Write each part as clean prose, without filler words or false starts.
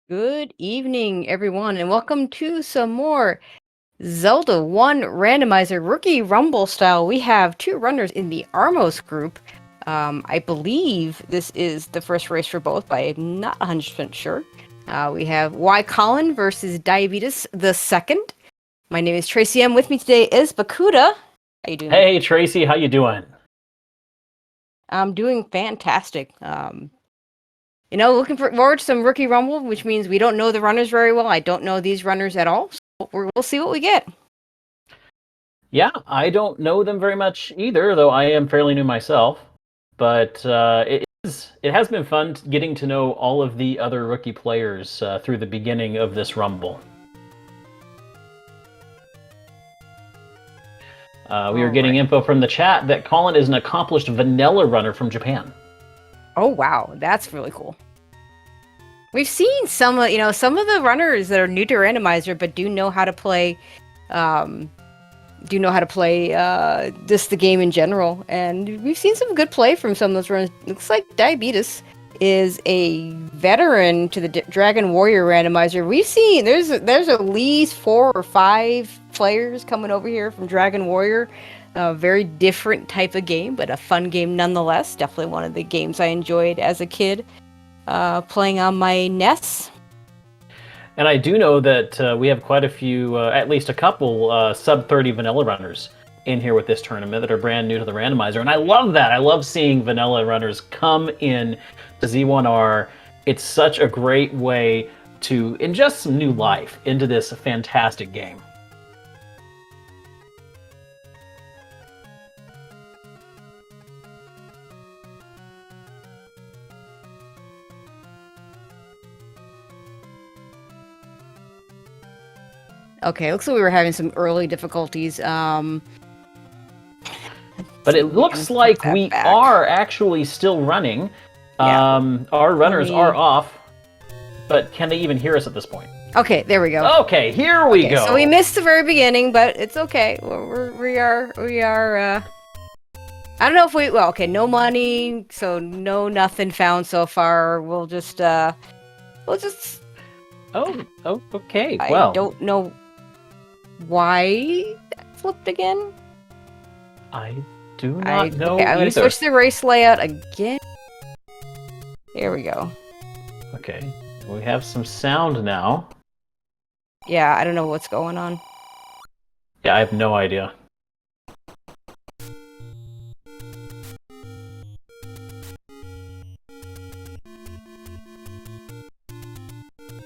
Good evening, everyone, and welcome to some more Zelda 1 Randomizer Rookie Rumble style. We have two runners in the Armos group. I believe this is the first race for both, but I'm not 100% sure. We have Y Colin versus Diabeetusthe2nd. My name is Tracy M. With me today is Bakuda. How you doing? Hey, Tracy, how you doing? I'm doing fantastic. Looking forward to some Rookie Rumble, which means we don't know the runners very well. I don't know these runners at all, so we'll see what we get. Yeah, I don't know them very much either, though I am fairly new myself. But it has been fun getting to know all of the other rookie players through the beginning of this Rumble. We are getting info from the chat that Colin is an accomplished vanilla runner from Japan. Oh wow, that's really cool. We've seen some of the runners that are new to Randomizer, but do know how to play, the game in general. And we've seen some good play from some of those runners. Looks like Diabetes is a veteran to the Dragon Warrior Randomizer. We've seen there's at least 4 or 5 players coming over here from Dragon Warrior. A very different type of game, but a fun game nonetheless. Definitely one of the games I enjoyed as a kid, playing on my NES. And I do know that we have quite a few, at least a couple, sub-30 vanilla runners in here with this tournament that are brand new to the randomizer. And I love that. I love seeing vanilla runners come in to Z1R. It's such a great way to ingest some new life into this fantastic game. Okay, looks like we were having some early difficulties. But it looks like we are actually still running. Yeah. Our runners are off, but can they even hear us at this point? Okay, there we go. Okay, here we go. So we missed the very beginning, but it's okay. We are. I don't know if okay, no money, so nothing found so far. We'll just. Oh, okay. I don't know why that flipped again. I do not know. Okay, I'm gonna switch the race layout again. There we go. Okay, we have some sound now. Yeah, I don't know what's going on. Yeah, I have no idea.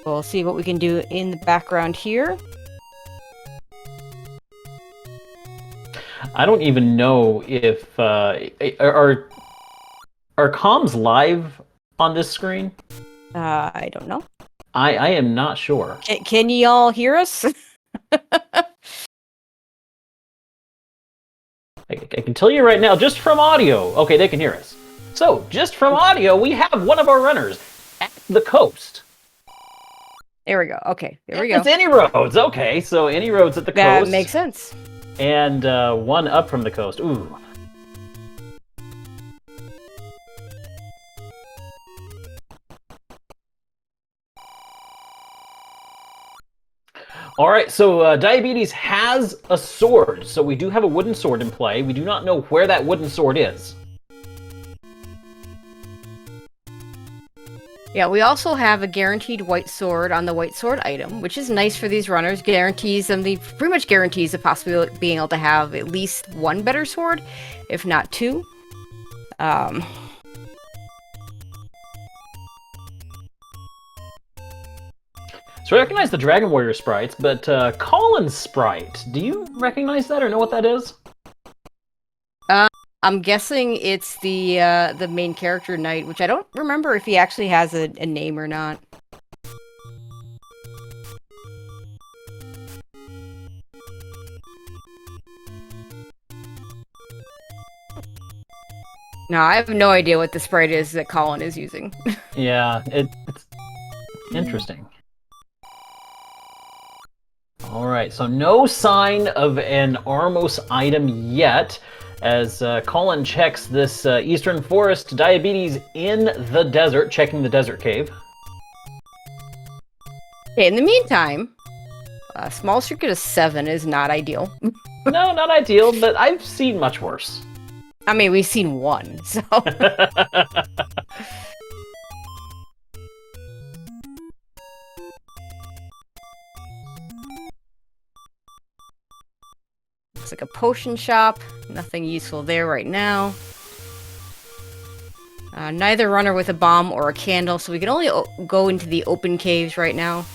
We'll see what we can do in the background here. I don't even know if are comms live on this screen? I don't know. I am not sure. Can you all hear us? I can tell you right now, just from audio. Okay, they can hear us. So, just from audio, we have one of our runners at the coast. There we go. Okay, there we go. It's Any Roads. Okay, so Any Roads at the coast. That makes sense. And one up from the coast. Ooh. All right, so Diabetes has a sword. So we do have a wooden sword in play. We do not know where that wooden sword is. Yeah, we also have a guaranteed white sword on the white sword item, which is nice for these runners. Pretty much guarantees the possibility of being able to have at least one better sword, if not 2. So I recognize the Dragon Warrior sprites, but Colin's sprite, do you recognize that or know what that is? I'm guessing it's the main character knight, which I don't remember if he actually has a name or not. No, I have no idea what the sprite is that Colin is using. Yeah, it's interesting. Alright, so no sign of an Armos item yet, as Colin checks this Eastern Forest Diabetes in the desert, checking the desert cave. Okay, in the meantime, a small circuit of 7 is not ideal. No, not ideal, but I've seen much worse. I mean, we've seen 1, so... Looks like a potion shop. Nothing useful there right now. Neither runner with a bomb or a candle, so we can only go into the open caves right now.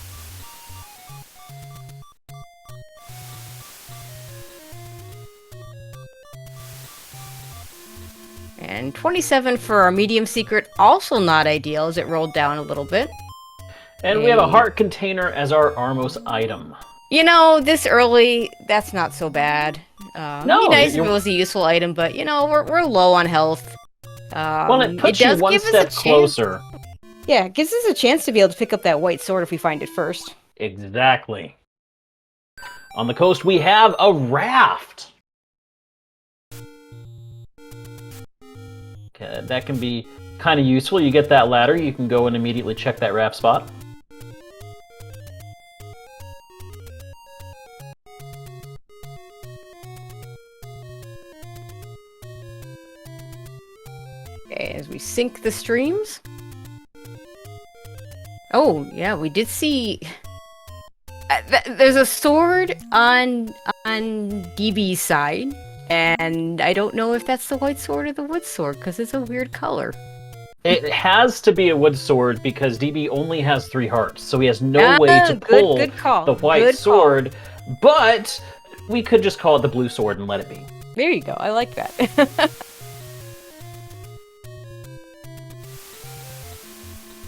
And 27 for our medium secret, also not ideal as it rolled down a little bit. And we have a heart container as our Armos item. You know, this early, that's not so bad. No, it'd be nice if it was a useful item, but you know, we're low on health. Well, it puts you one step closer. Yeah, it gives us a chance to be able to pick up that white sword if we find it first. Exactly. On the coast, we have a raft. Okay, that can be kind of useful. You get that ladder, you can go and immediately check that raft spot. Okay, as we sync the streams. Oh, yeah, we did see... there's a sword on DB's side, and I don't know if that's the white sword or the wood sword, because it's a weird color. It has to be a wood sword, because DB only has 3 hearts, so he has no way to pull the white sword, but we could just call it the blue sword and let it be. There you go, I like that.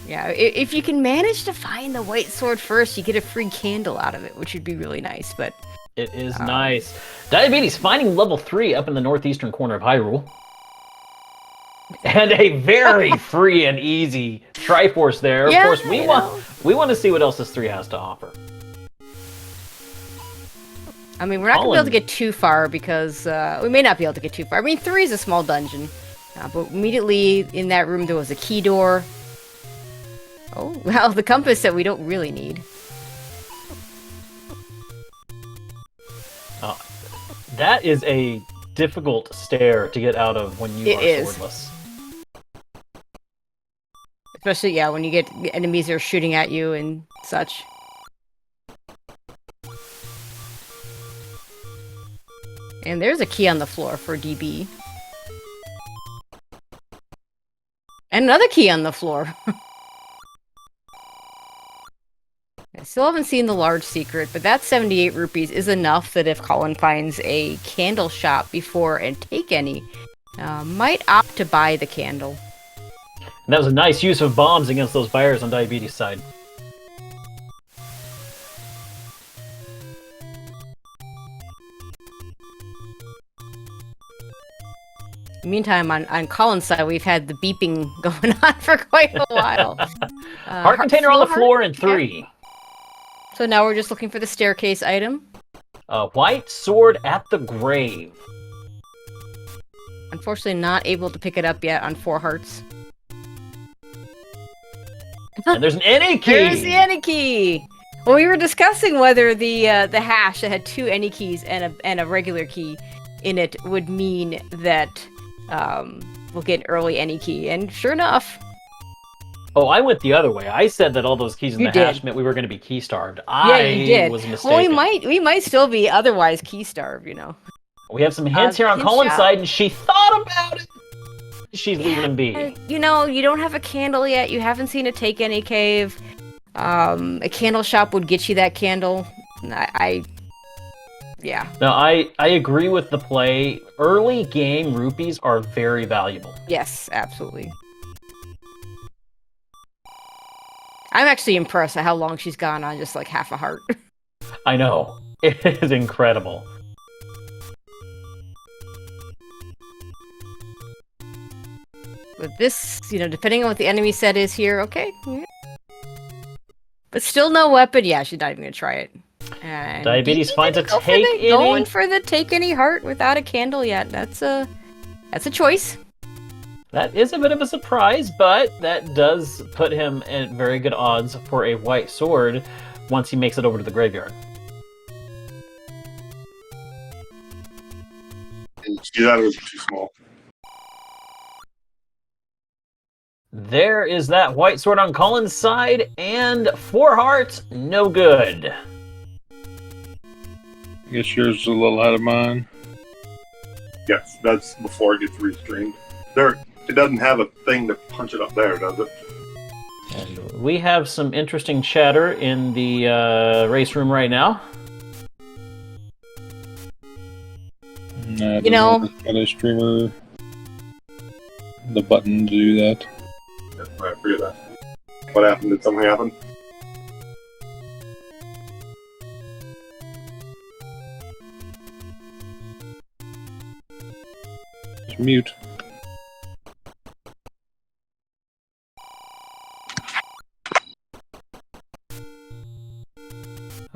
Yeah, if you can manage to find the white sword first, you get a free candle out of it, which would be really nice, but... It is nice. Diabetes finding level 3 up in the northeastern corner of Hyrule. And a very free and easy Triforce there. Of course, we want to see what else this 3 has to offer. I mean, we're not going to be able to get too far because... we may not be able to get too far. I mean, 3 is a small dungeon. But immediately in that room, there was a key door. Oh, well, the compass that we don't really need. That is a difficult stair to get out of when you are swordless. Especially, yeah, when you get enemies that are shooting at you and such. And there's a key on the floor for DB. And another key on the floor. I still haven't seen the large secret, but that 78 rupees is enough that if Colin finds a candle shop before and take any, might opt to buy the candle. And that was a nice use of bombs against those buyers on Diabetes' side. Meantime, on Colin's side, we've had the beeping going on for quite a while. Heart container on the floor in 3. Yeah. So now we're just looking for the staircase item. White sword at the grave. Unfortunately, not able to pick it up yet on 4 hearts. And there's an any key! There's the any key! Well, we were discussing whether the hash that had 2 any keys and a regular key in it would mean that we'll get an early any key, and sure enough. Oh, I went the other way. I said that all those keys in the hash meant we were going to be key starved. Yeah, you did. Was mistaken. Well, we might still be otherwise key starved, you know. We have some hints here on Colin's side, and she thought about it. She's leaving him be. You know, you don't have a candle yet. You haven't seen a take any cave. A candle shop would get you that candle. Yeah. No, I agree with the play. Early game rupees are very valuable. Yes, absolutely. I'm actually impressed at how long she's gone on just like half a heart. I know. It is incredible. But this, you know, depending on what the enemy set is here, okay. Yeah. But still no weapon. Yeah, she's not even going to try it. And Diabetes finds a take any. Going for the take any heart without a candle yet. That's a choice. That is a bit of a surprise, but that does put him at very good odds for a white sword. once he makes it over to the graveyard. That was too small. There is that white sword on Colin's side, and 4 hearts, no good. I guess yours is a little out of mine. Yes, that's before it gets restreamed. It doesn't have a thing to punch it up there, does it? And we have some interesting chatter in the race room right now. You know, a streamer, the button to do that. I forget that. What happened? Did something happen? Just mute.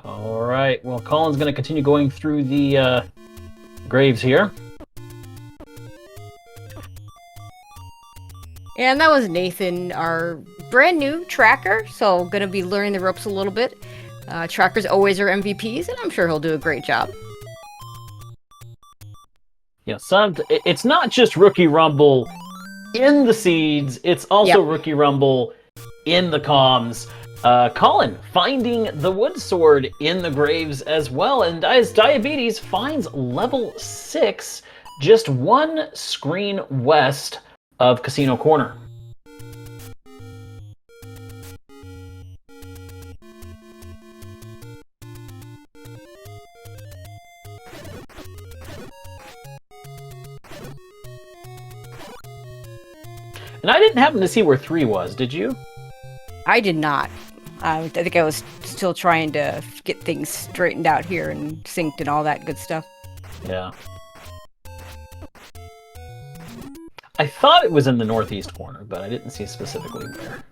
All right. Well, Colin's going to continue going through the graves here. And that was Nathan, our brand new tracker, so gonna be learning the ropes a little bit. Trackers always are MVPs, and I'm sure he'll do a great job. Yeah, it's not just Rookie Rumble in the seeds, it's also Rookie Rumble in the comms. Colin finding the wood sword in the graves as well, and as Diabetes finds level 6, just 1 screen west of Casino Corner. And I didn't happen to see where 3 was, did you? I did not. I think I was still trying to get things straightened out here and synced and all that good stuff. Yeah. I thought it was in the northeast corner, but I didn't see specifically where.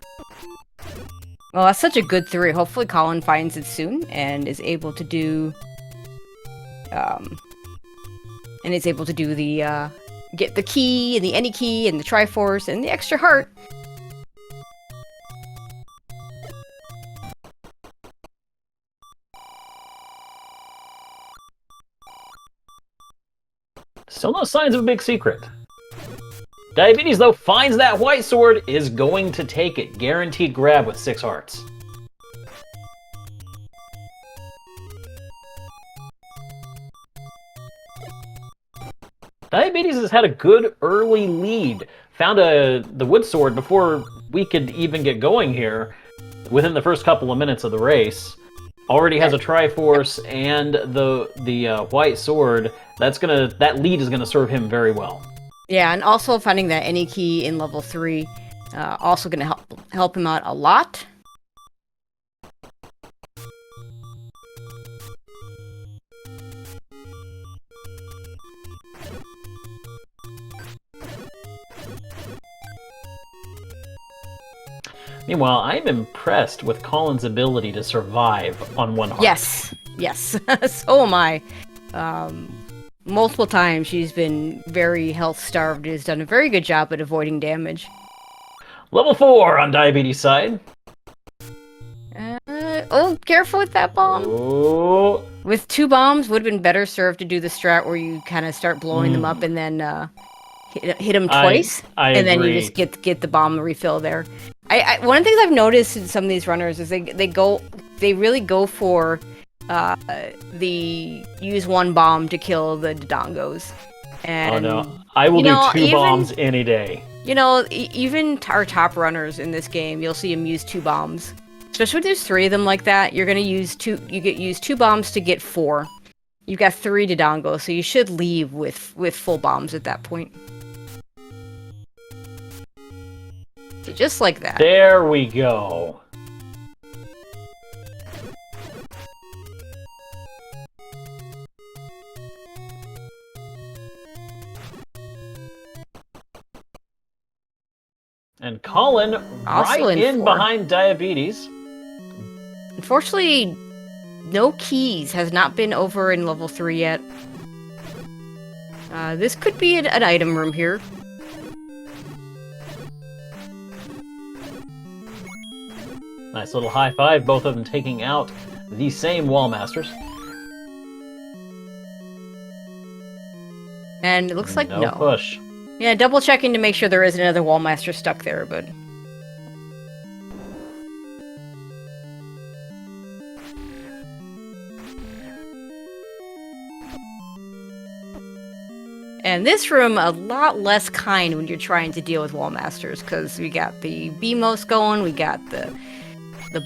Well, that's such a good 3. Hopefully Colin finds it soon and is able to do... the, get the key, and the any key, and the Triforce, and the extra heart. Still no signs of a big secret. Diabetes, though, finds that white sword, is going to take it. Guaranteed grab with 6 hearts. Diabetes has had a good early lead. Found the wood sword before we could even get going here. Within the first couple of minutes of the race. Already has a Triforce and the white sword. That lead is gonna serve him very well. Yeah, and also finding that any key in level 3, also gonna help him out a lot. Meanwhile, I'm impressed with Colin's ability to survive on 1 heart. Yes, so am I. Multiple times she's been very health starved. Has done a very good job at avoiding damage. Level 4 on Diabetes' side. Careful with that bomb. Oh. With 2 bombs, would have been better served to do the strat where you kind of start blowing them up and then hit them twice, I and then agree. you just get the bomb refill there. One of the things I've noticed in some of these runners is they really go for the use 1 bomb to kill the Dodongos. And oh no, I will do 2 bombs any day. You know, even our top runners in this game, you'll see them use 2 bombs. Especially when there's 3 of them like that, you're gonna use 2. You use 2 bombs to get 4. You've got 3 Dodongos, so you should leave with full bombs at that point. Just like that. There we go. And Colin Also right in 4. behind Diabetes. Unfortunately, no keys has not been over in level 3 yet. This could be an item room here. Nice little high five, both of them taking out the same wall masters. And it looks like no. Push. Yeah, double checking to make sure there isn't another wall master stuck there, but... And this room, a lot less kind when you're trying to deal with wall masters, because we got the BMOS going, we got the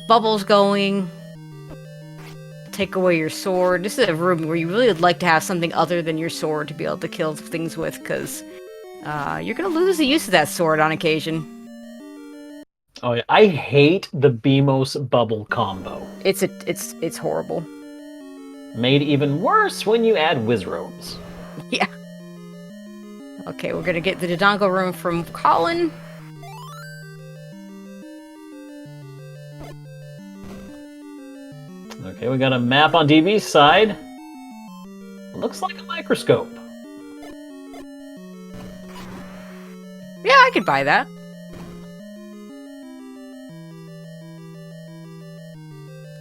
bubbles going. Take away your sword. This is a room where you really would like to have something other than your sword to be able to kill things with, because you're going to lose the use of that sword on occasion. Oh yeah, I hate the BMOS bubble combo. It's horrible. Made even worse when you add Wizrobes. Yeah. Okay, we're gonna get the Dodongo room from Colin. Okay, we got a map on DB's side. Looks like a microscope. Yeah, I could buy that.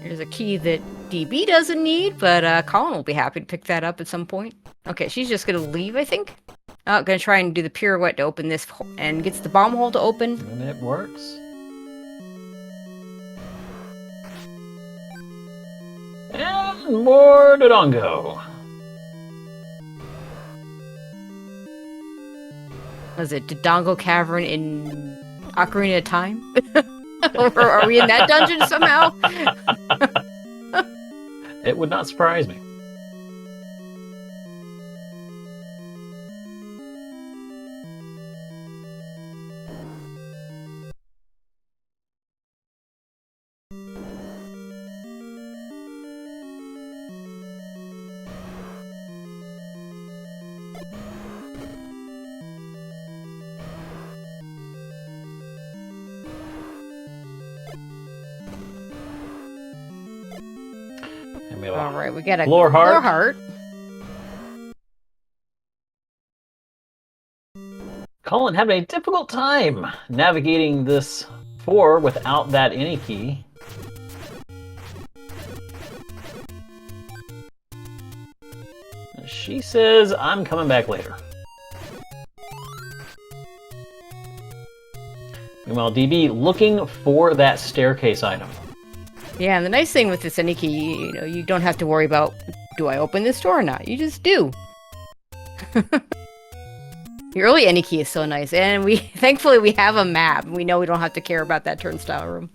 There's a key that DB doesn't need, but Colin will be happy to pick that up at some point. Okay, she's just gonna leave, I think. Oh, gonna try and do the pirouette to open this, and gets the bomb hole to open. And it works. And more Dodongo. Was it Dodongo Cavern in Ocarina of Time? Or are we in that dungeon somehow? It would not surprise me. Alright, we got a Floor heart. Colin having a difficult time navigating this 4 without that any key. She says, I'm coming back later. Meanwhile, DB looking for that staircase item. Yeah, and the nice thing with this any key, you know, you don't have to worry about, do I open this door or not? You just do. The early any key is so nice, and thankfully we have a map. We know we don't have to care about that turnstile room.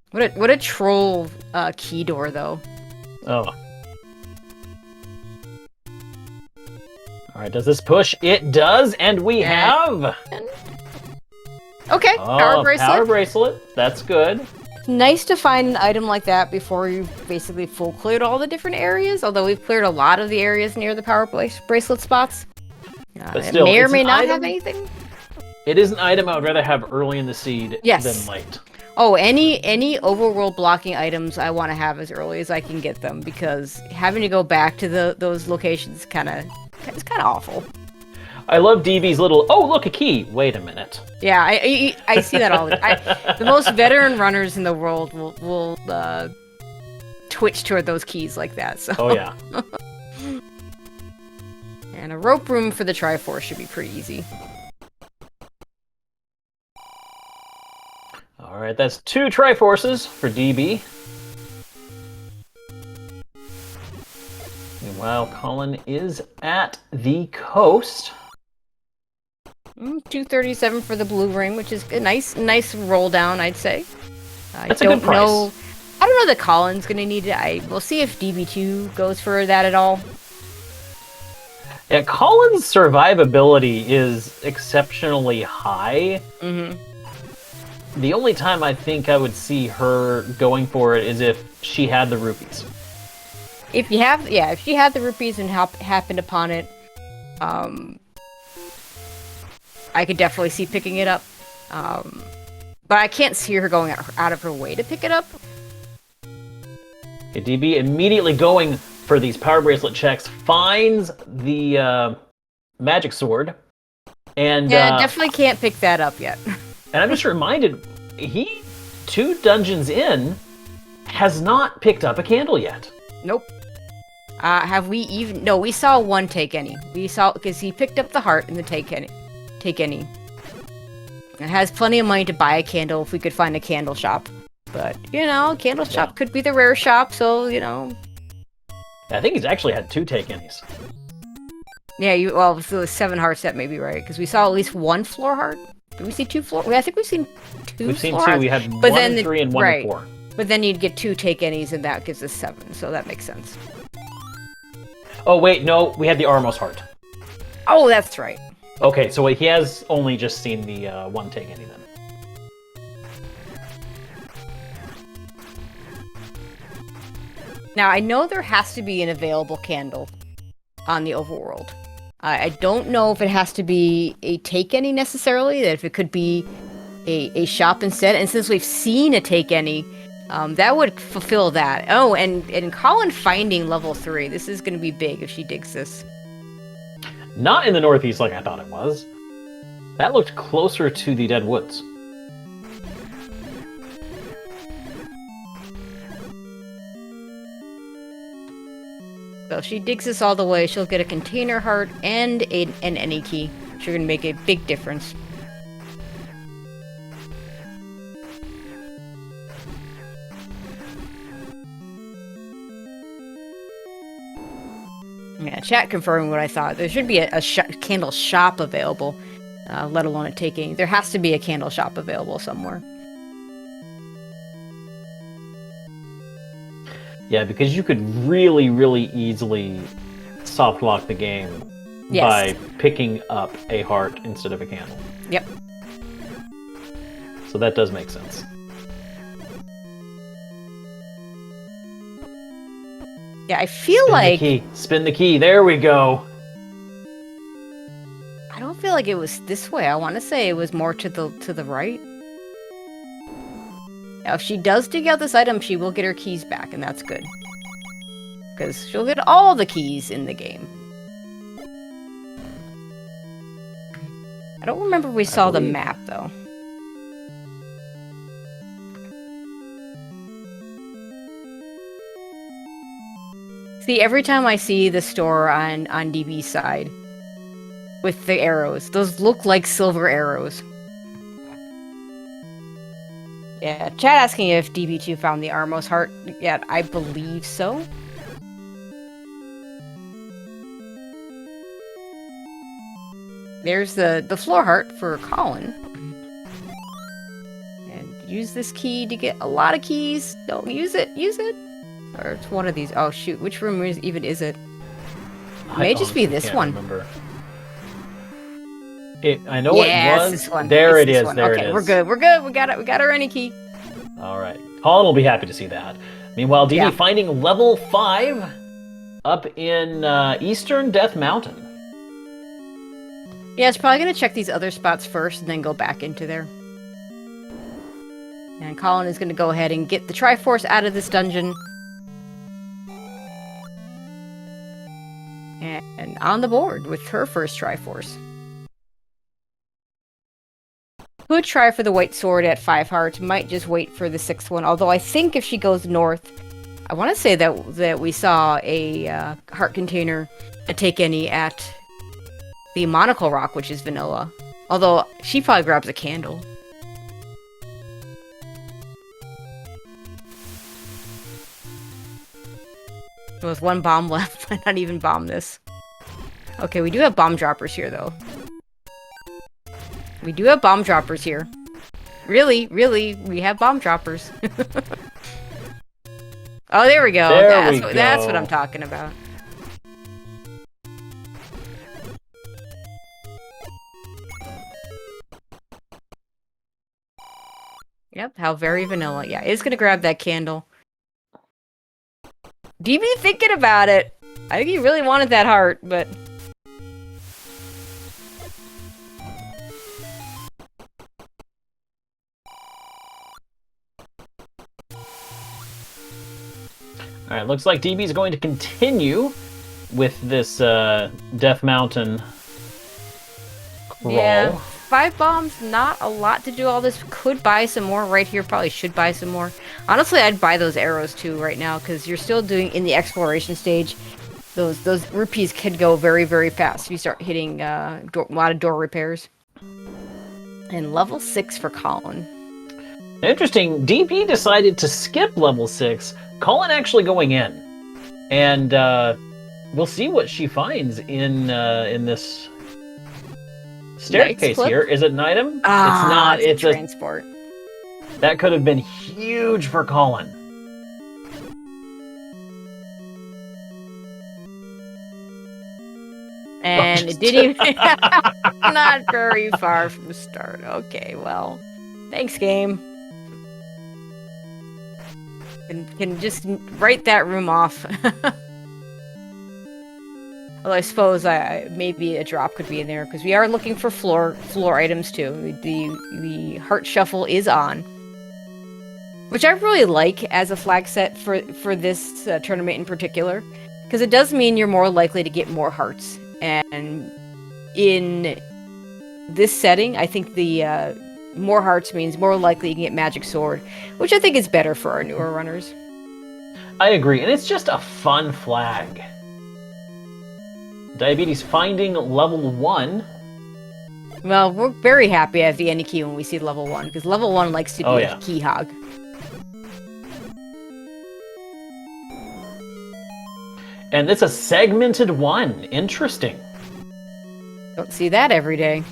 What a troll key door, though. Oh. Alright, does this push? It does, and we have... Okay, power bracelet. Power bracelet, that's good. Nice to find an item like that before you've basically full cleared all the different areas, although we've cleared a lot of the areas near the power bracelet spots. But still, it may or may not have anything. It is an item I would rather have early in the seed than late. Oh, any overworld blocking items I want to have as early as I can get them, because having to go back to those locations it's kind of awful. I love DB's little, oh, look, a key. Wait a minute. Yeah, I see that all the time. The most veteran runners in the world will twitch toward those keys like that. So. Oh, yeah. And a rope room for the Triforce should be pretty easy. All right, that's 2 Triforces for DB. Meanwhile, Colin is at the coast. 237 for the blue ring, which is a nice roll down, I'd say. That's a good price. I don't know that Colin's gonna need it. We'll see if DB2 goes for that at all. Yeah, Colin's survivability is exceptionally high. Mm-hmm. The only time I think I would see her going for it is if she had the rupees. If she had the rupees and happened upon it, I could definitely see picking it up. But I can't see her going out of her way to pick it up. Okay, DB immediately going for these power bracelet checks, finds the magic sword, and definitely can't pick that up yet. And I'm just reminded, 2 dungeons in, has not picked up a candle yet. Nope. Have we even? No, we saw one take any. We saw because he picked up the heart and the take any. Take any. It has plenty of money to buy a candle if we could find a candle shop. But you know, candle shop could be the rare shop, so you know. I think he's actually had 2 take any's. Yeah, well, so the 7 hearts that may be right because we saw at least 1 floor heart. Did we see 2 floor? I think we've seen 2. We've seen floor 2. hearts. We had But 1 then and 3 and 1 and 4. But then you'd get 2 take any's and that gives us 7, so that makes sense. Oh wait, no, we had the Armos heart. Oh, that's right. Okay, so he has only just seen the 1 take any then. Now, I know there has to be an available candle on the overworld. I don't know if it has to be a take any necessarily, that if it could be a shop instead. And since we've seen a take any, that would fulfill that. Oh, and Colin finding level 3. This is going to be big if she digs this. Not in the northeast like I thought it was. That looked closer to the Dead Woods. So if she digs this all the way, she'll get a container heart and an any key. Which are going to make a big difference. Yeah, chat confirming what I thought. There should be a candle shop available, let alone a taking. There has to be a candle shop available somewhere. Yeah, because you could really, really easily soft lock the game by picking up a heart instead of a candle. Yep. So that does make sense. Yeah, I feel like... Spin the key. There we go. I don't feel like it was this way. I want to say it was more to the right. Now, if she does dig out this item, she will get her keys back, and that's good. Because she'll get all the keys in the game. I don't remember if we saw the map, though. See, every time I see the store on DB's side with the arrows, those look like silver arrows. Yeah, chat asking if DB2 found the Armos heart yet. I believe so. There's the floor heart for Colin. And use this key to get a lot of keys. Don't use it. Use it. Or it's one of these. Oh, shoot. Which room even is it? It may just be this one. Remember. I know it was. This one. There it is. One. There okay, it is. we're good. We're good. We got it. We got our any key. All right. Colin will be happy to see that. Meanwhile, DB finding level 5 up in Eastern Death Mountain. Yeah, it's probably going to check these other spots first and then go back into there. And Colin is going to go ahead and get the Triforce out of this dungeon. And on the board with her first Triforce. Could try for the white sword at 5 hearts. Might just wait for the 6th one. Although I think if she goes north, I want to say that we saw a heart container, a take any at the Monocle Rock, which is vanilla. Although she probably grabs a candle. With 1 bomb left, why not even bomb this? Okay, we do have bomb droppers here, though. We do have bomb droppers here. Really, we have bomb droppers. Oh, there we go. That's what I'm talking about. Yep, how very vanilla. Yeah, it's gonna grab that candle. DB thinking about it. I think he really wanted that heart, but... Alright, looks like DB's going to continue with this Death Mountain crawl. Yeah. 5 bombs, not a lot to do all this. Could buy some more right here. Probably should buy some more. Honestly, I'd buy those arrows too right now because you're still doing in the exploration stage. Those rupees could go very, very fast if you start hitting a lot of door repairs. And level 6 for Colin. Interesting. DP decided to skip level 6. Colin actually going in, and we'll see what she finds in this staircase here. Is it an item? Ah, it's not. It's a transport. That could have been huge for Colin. And it didn't even... Not very far from start. Okay, well. Thanks, game. Can just write that room off. Well, I suppose maybe a drop could be in there, because we are looking for floor items, too. The Heart Shuffle is on. Which I really like as a flag set for this tournament in particular. Because it does mean you're more likely to get more hearts. And in this setting, I think the more hearts means more likely you can get Magic Sword, which I think is better for our newer runners. I agree, and it's just a fun flag. Diabetes finding level 1. Well, we're very happy at the end key when we see level 1, because level 1 likes to be a key hog. And it's a segmented 1. Interesting. Don't see that every day.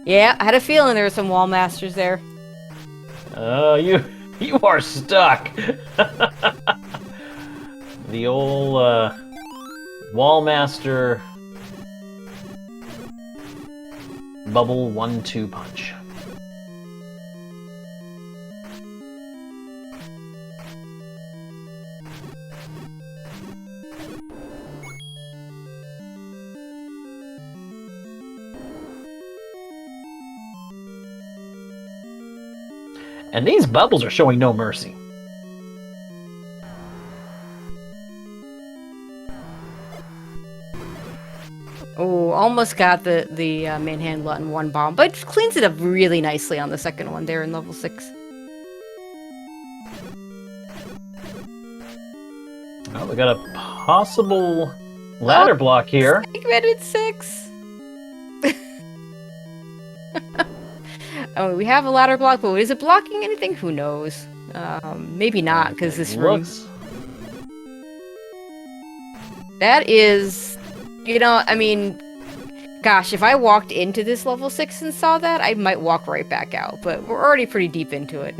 Yeah, I had a feeling there were some wall masters there. You are stuck. The old wall master bubble 1-2 punch. And these bubbles are showing no mercy. Oh, almost got the manhandle on 1 bomb, but cleans it up really nicely on the second one there in level 6. Well, we got a possible ladder block here. Segmented 6. Oh, we have a ladder block, but is it blocking anything? Who knows? Maybe not, because this room... That is... You know, I mean... Gosh, if I walked into this level 6 and saw that, I might walk right back out, but we're already pretty deep into it.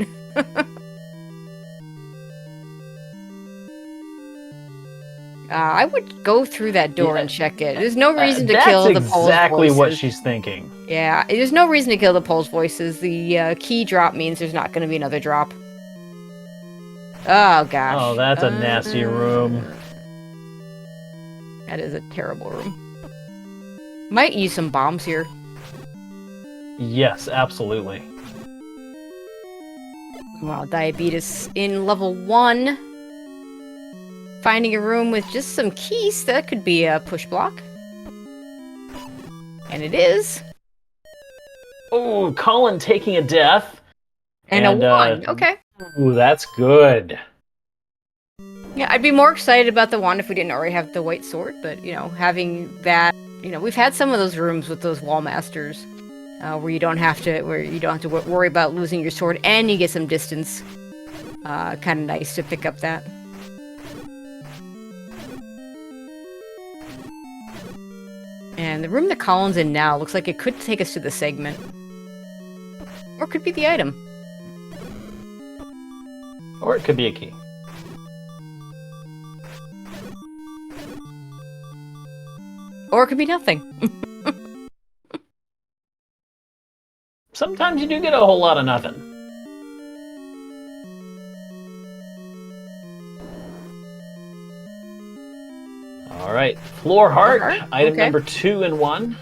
I would go through that door and check it. There's no reason to kill the Pole's voices. That's exactly what she's thinking. Yeah, there's no reason to kill the Pole's voices. The key drop means there's not going to be another drop. Oh, gosh. Oh, that's a nasty room. That is a terrible room. Might use some bombs here. Yes, absolutely. Wow, Diabetes in level 1. Finding a room with just some keys, that could be a push block. And it is. Oh, Colin taking a death. And a 1, okay. Ooh, that's good. Yeah, I'd be more excited about the 1 if we didn't already have the white sword, but, you know, having that, you know, we've had some of those rooms with those wall masters where you don't have to worry about losing your sword and you get some distance. Kind of nice to pick up that. And the room that Colin's in now looks like it could take us to the segment. Or it could be the item. Or it could be a key. Or it could be nothing. Sometimes you do get a whole lot of nothing. All right, floor heart, item number 2 in 1.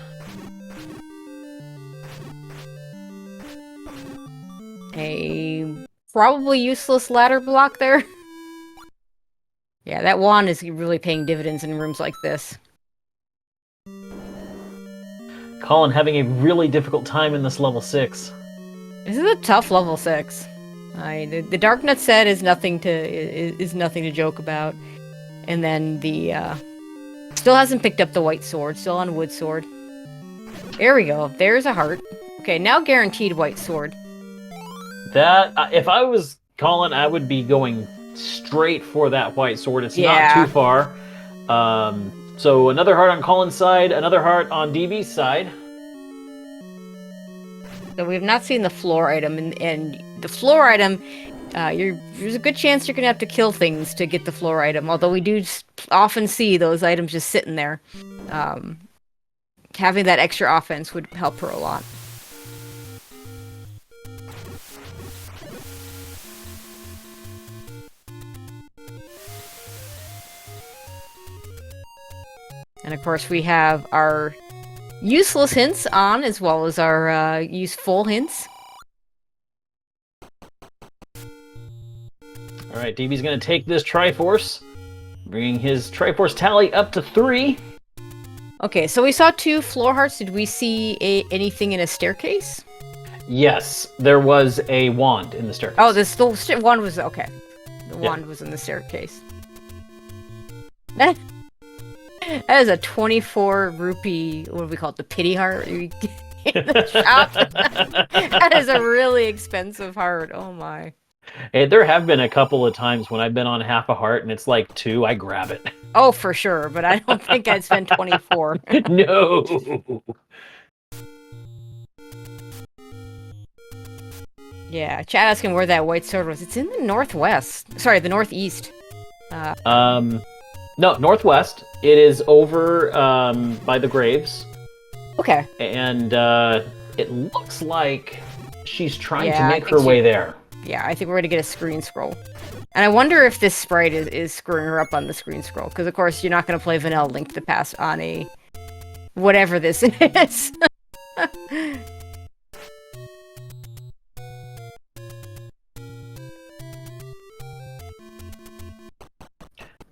A probably useless ladder block there. Yeah, that wand is really paying dividends in rooms like this. Colin having a really difficult time in this level 6. This is a tough level 6. The Darknut set is nothing to joke about, and then the still hasn't picked up the white sword. Still on wood sword. There we go. There's a heart. Okay, now guaranteed white sword. That if I was Colin, I would be going straight for that white sword. It's not too far. So another heart on Colin's side, another heart on DB's side. So we have not seen the floor item, and the floor item, there's a good chance you're going to have to kill things to get the floor item, although we do often see those items just sitting there. Having that extra offense would help her a lot. And of course we have our useless hints on, as well as our useful hints. Alright, DB's going to take this Triforce, bringing his Triforce tally up to 3. Okay, so we saw 2 floor hearts. Did we see anything in a staircase? Yes, there was a wand in the staircase. Oh, the wand was... Okay. The wand was in the staircase. That is a 24 rupee, what do we call it, the pity heart in the shop. That is a really expensive heart. Oh my. And there have been a couple of times when I've been on half a heart and it's like 2, I grab it. Oh, for sure, but I don't think I'd spend 24. No. Yeah, chat asking where that white sword was. It's in the northwest. Sorry, the northeast. No, northwest. It is over by the graves. Okay. And it looks like she's trying to make her way there. Yeah, I think we're going to get a screen scroll. And I wonder if this sprite is screwing her up on the screen scroll. Because, of course, you're not going to play Vanilla Link to the Past on a... whatever this is.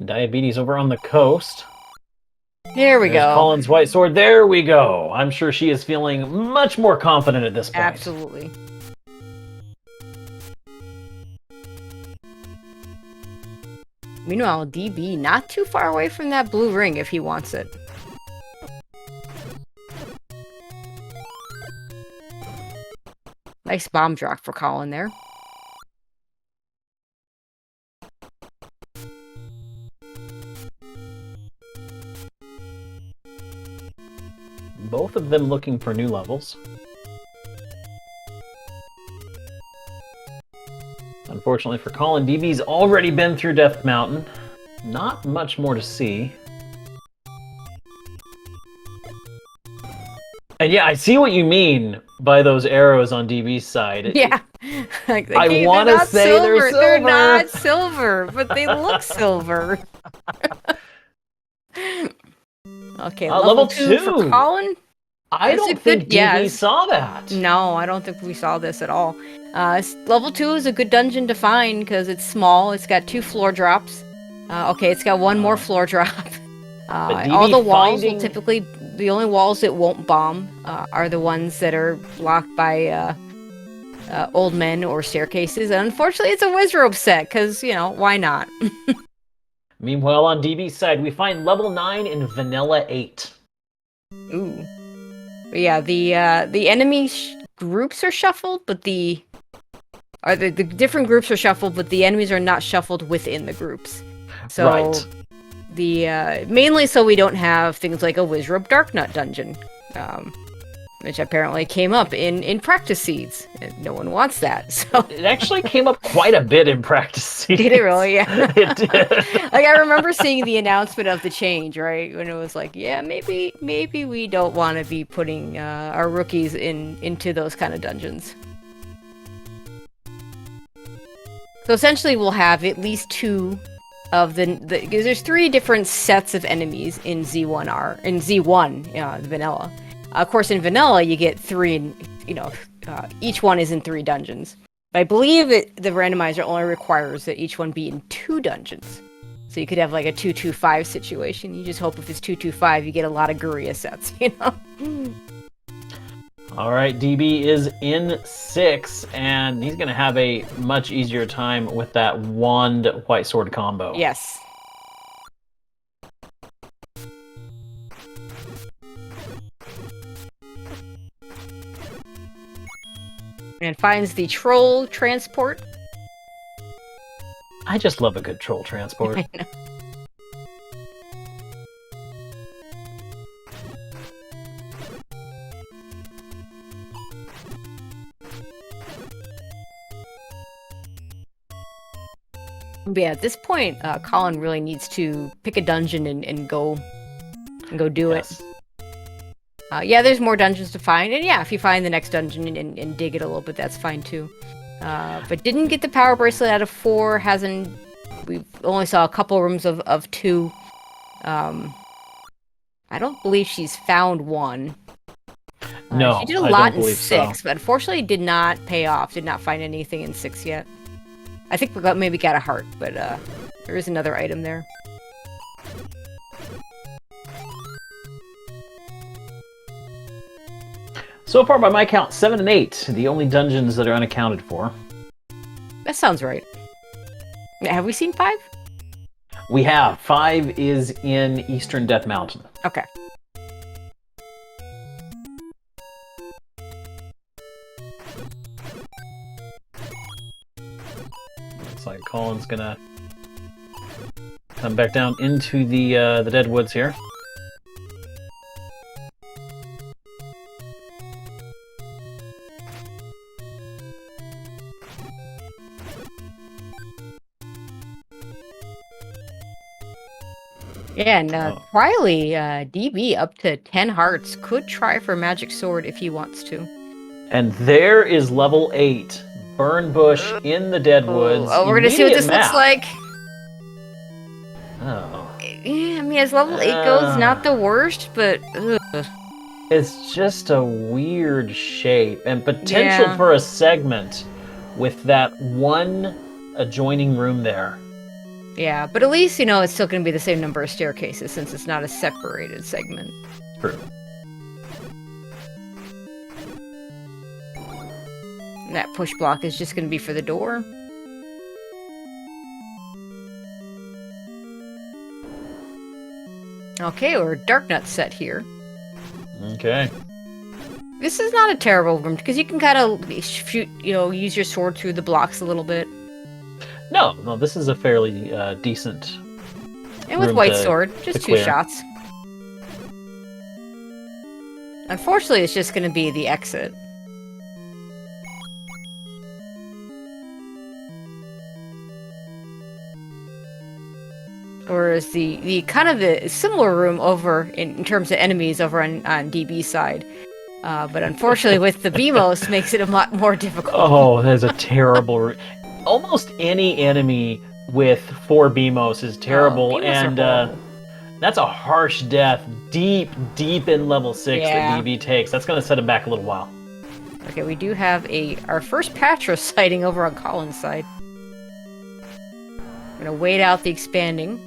Diabetes over on the coast. There we go. Colin's white sword. There we go. I'm sure she is feeling much more confident at this point. Absolutely. Meanwhile, DB not too far away from that blue ring if he wants it. Nice bomb drop for Colin there. Both of them looking for new levels. Unfortunately for Colin, DB's already been through Death Mountain. Not much more to see. And yeah, I see what you mean by those arrows on DB's side. Yeah. Like, I want to say they're silver. They're not silver, but they look silver. Okay, level 2 for Colin. I don't think DB saw that. No, I don't think we saw this at all. Level 2 is a good dungeon to find because it's small. It's got 2 floor drops. Okay, it's got 1 more floor drop. All the walls will typically... The only walls that won't bomb are the ones that are blocked by old men or staircases. And unfortunately, it's a Wizrobe set because, you know, why not? Meanwhile, on DB's side, we find level 9 in Vanilla 8. Ooh. But yeah, the enemy groups are shuffled, but the different groups are shuffled, but the enemies are not shuffled within the groups. So right. Mainly so we don't have things like a Wizrobe Darknut dungeon, which apparently came up in practice seeds. And no one wants that. So it actually came up quite a bit in practice seeds. Did it really? Yeah. It did. Like I remember seeing the announcement of the change, right? When it was like, yeah, maybe we don't want to be putting our rookies into those kind of dungeons. So essentially, we'll have at least 2 of because there's 3 different sets of enemies in Z1R, in Z1, vanilla. Of course, in vanilla, you get 3, each one is in 3 dungeons. But I believe the randomizer only requires that each one be in 2 dungeons. So you could have like a 2-2-5 situation. You just hope if it's 2-2-5, you get a lot of Guria sets, you know? All right, DB is in 6, and he's going to have a much easier time with that wand white sword combo. Yes. And finds the troll transport. I just love a good troll transport. I know. But yeah, at this point, Colin really needs to pick a dungeon and go do Yes. it. Yeah, there's more dungeons to find, and yeah, if you find the next dungeon and dig it a little bit, that's fine too. But didn't get the power bracelet out of 4. We only saw a couple rooms of 2. I don't believe she's found 1. No, she did a I lot don't in believe 6, so. but unfortunately did not pay off. Did not find anything in 6 yet. I think we maybe got a heart, but there is another item there. So far, by my count, 7 and 8, the only dungeons that are unaccounted for. That sounds right. Have we seen 5? We have. 5 is in Eastern Death Mountain. Okay. Looks like Colin's gonna come back down into the dead woods here. Yeah, and Riley, DB up to 10 hearts, could try for Magic Sword if he wants to. And there is level 8. Burn bush in the dead woods. Oh, we're gonna see what Immediate this looks map. like. Oh. Yeah, I mean, as level 8 goes, not the worst, but ugh. It's just a weird shape and potential Yeah. for a segment with that one adjoining room there. Yeah, but at least, you know, it's still gonna be the same number of staircases since it's not a separated segment. True. And that push block is just gonna be for the door. Okay, we're Dark Nut set here. Okay. This is not a terrible room because you can kind of shoot, you know, use your sword through the blocks a little bit. No, this is a fairly decent. And with room White to Sword, just 2 clear. shots. Unfortunately, it's just going to be the exit. Whereas the kind of the similar room over in terms of enemies over on DB's side. But unfortunately with the BMOS makes it a lot more difficult. Oh, that's a terrible. Almost any enemy with 4 BMOS is terrible, BMOS are and horrible. that's a harsh death deep in level 6 Yeah. that DB takes. That's going to set him back a little while. Okay, we do have our first Patra sighting over on Colin's side. I'm gonna wait out the expanding.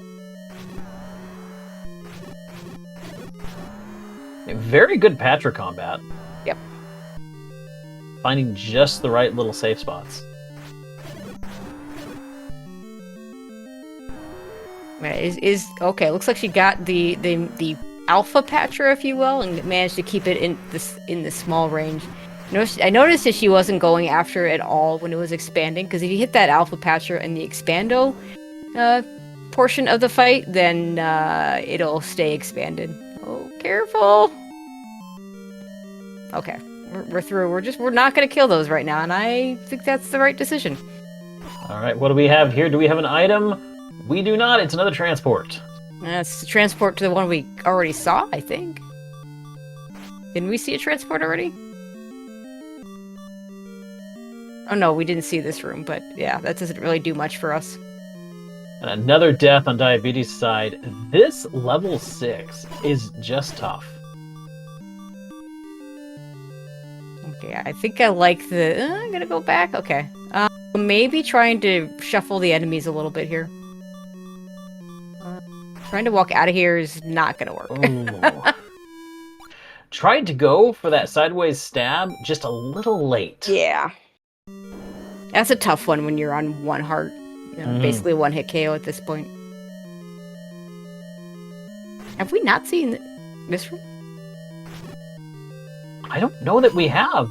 Very good Patra combat. Yep. Finding just the right little safe spots. Is okay. Looks like she got the alpha Patra, if you will, and managed to keep it in this small range. I noticed that she wasn't going after it at all when it was expanding, because if you hit that alpha Patra in the expando portion of the fight, then it'll stay expanded. Oh, careful! Okay, we're through. We're not gonna kill those right now, and I think that's the right decision. All right, what do we have here? Do we have an item? We do not. It's another transport. That's the transport to the one we already saw, I think. Didn't we see a transport already? Oh no, we didn't see this room, but yeah, that doesn't really do much for us. And another death on Diabetes' side. This level 6 is just tough. Okay, I think I like the... I'm gonna go back? Okay. Maybe trying to shuffle the enemies a little bit here. Trying to walk out of here is not gonna work. Ooh. tried to go for that sideways stab just a little late. Yeah. That's a tough one when you're on one heart. You know, basically one hit KO at this point. Have we not seen this room? I don't know that we have.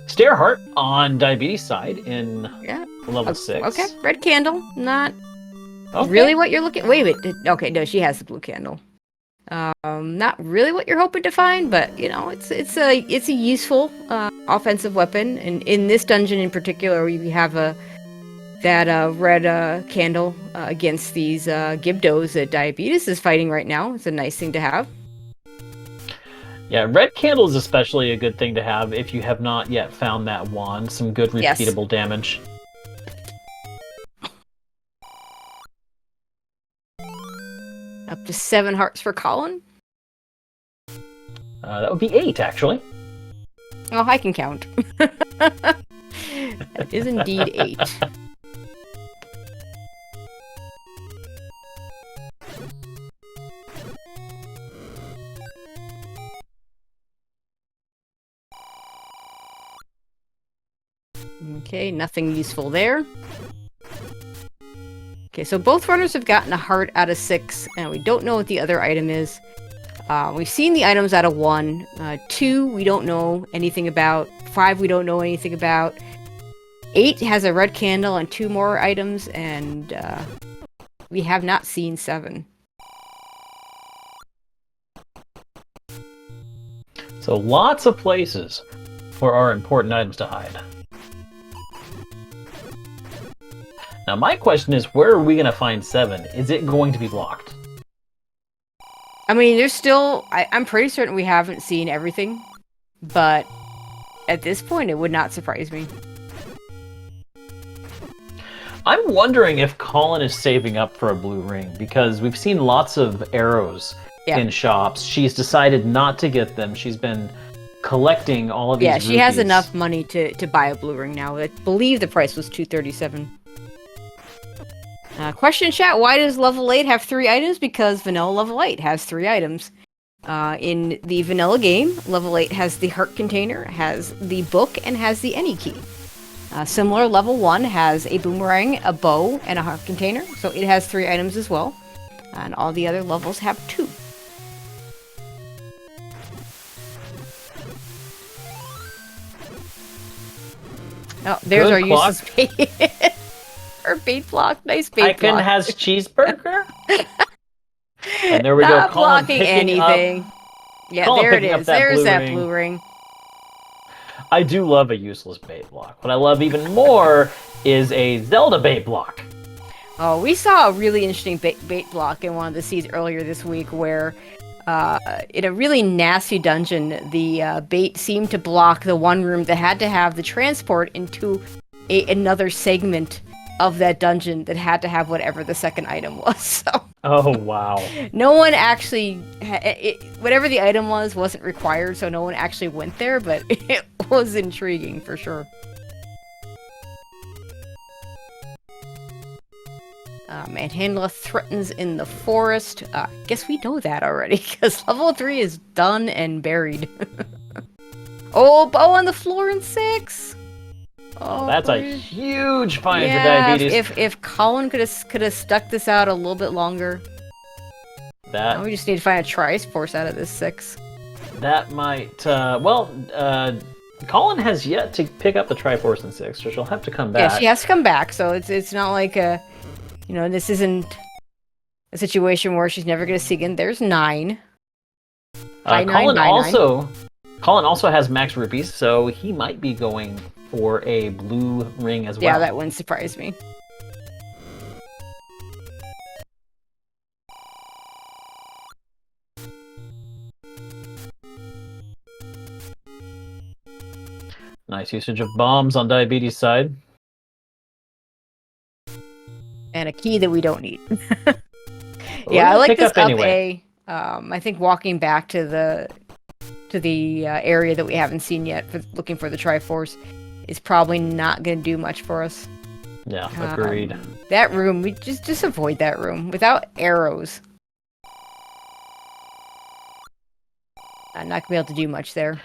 Stareheart on Diabetes side in level 6. Okay, red candle. Not Okay. really what you're looking... Wait. Okay, no, she has the blue candle. Not really what you're hoping to find, but, you know, it's a useful offensive weapon. And in this dungeon in particular, we have that red candle against these Gibdos that Diabetes is fighting right now. It's a nice thing to have. Yeah, red candle is especially a good thing to have if you have not yet found that wand. Some good repeatable damage. Up to 7 hearts for Colin. That would be 8, actually. Oh, I can count. That is indeed 8. Okay, nothing useful there. Okay, so both runners have gotten a heart out of 6, and we don't know what the other item is. We've seen the items out of 1. 2, we don't know anything about. 5, we don't know anything about. 8 has a red candle and 2 more items, and we have not seen 7. So lots of places for our important items to hide. Now my question is, where are we going to find 7? Is it going to be blocked? I mean, there's still... I'm pretty certain we haven't seen everything, but at this point, it would not surprise me. I'm wondering if Colin is saving up for a blue ring, because we've seen lots of arrows in shops. She's decided not to get them. She's been collecting all of these she has rupees. enough money to buy a blue ring now. I believe the price was $237. Question chat, why does level 8 have 3 items? Because vanilla level 8 has 3 items. In the vanilla game, level 8 has the heart container, has the book, and has the any key. Similar, level 1 has a boomerang, a bow, and a heart container, so it has 3 items as well. And all the other levels have 2. Oh, there's our useless bait. Our bait block. Nice bait block. Icon has cheeseburger. And there we Not go. Colin blocking picking anything. Up, Yeah, Colin there it picking up is. that There's blue that ring. blue ring. I do love a useless bait block. What I love even more is a Zelda bait block. Oh, we saw a really interesting bait block in one of the seeds earlier this week where in a really nasty dungeon, the bait seemed to block the one room that had to have the transport into another segment of that dungeon that had to have whatever the second item was. So Oh, wow. no one actually, whatever the item was, wasn't required, so no one actually went there, but it was intriguing for sure. Manhandla threatens in the forest. Guess we know that already, because level 3 is done and buried. Oh, bow on the floor in 6! Oh, That's a please. huge find for Yeah, Diabetes. if Colin could have stuck this out a little bit longer. That Now we just need to find a Triforce out of this 6. that might Colin has yet to pick up the Triforce in 6, so she'll have to come back. Yeah, she has to come back, so it's not like this isn't a situation where she's never gonna see again. There's 9. Colin also has max rupees, so he might be going for a blue ring as well. Yeah, that wouldn't surprise me. Nice usage of bombs on Diabetes' side. And a key that we don't need. We're Yeah, I gonna like pick this up anyway. I think walking back to the area that we haven't seen yet, looking for the Triforce, is probably not going to do much for us. Yeah, agreed. That room, we just avoid that room without arrows. I'm not gonna be able to do much there.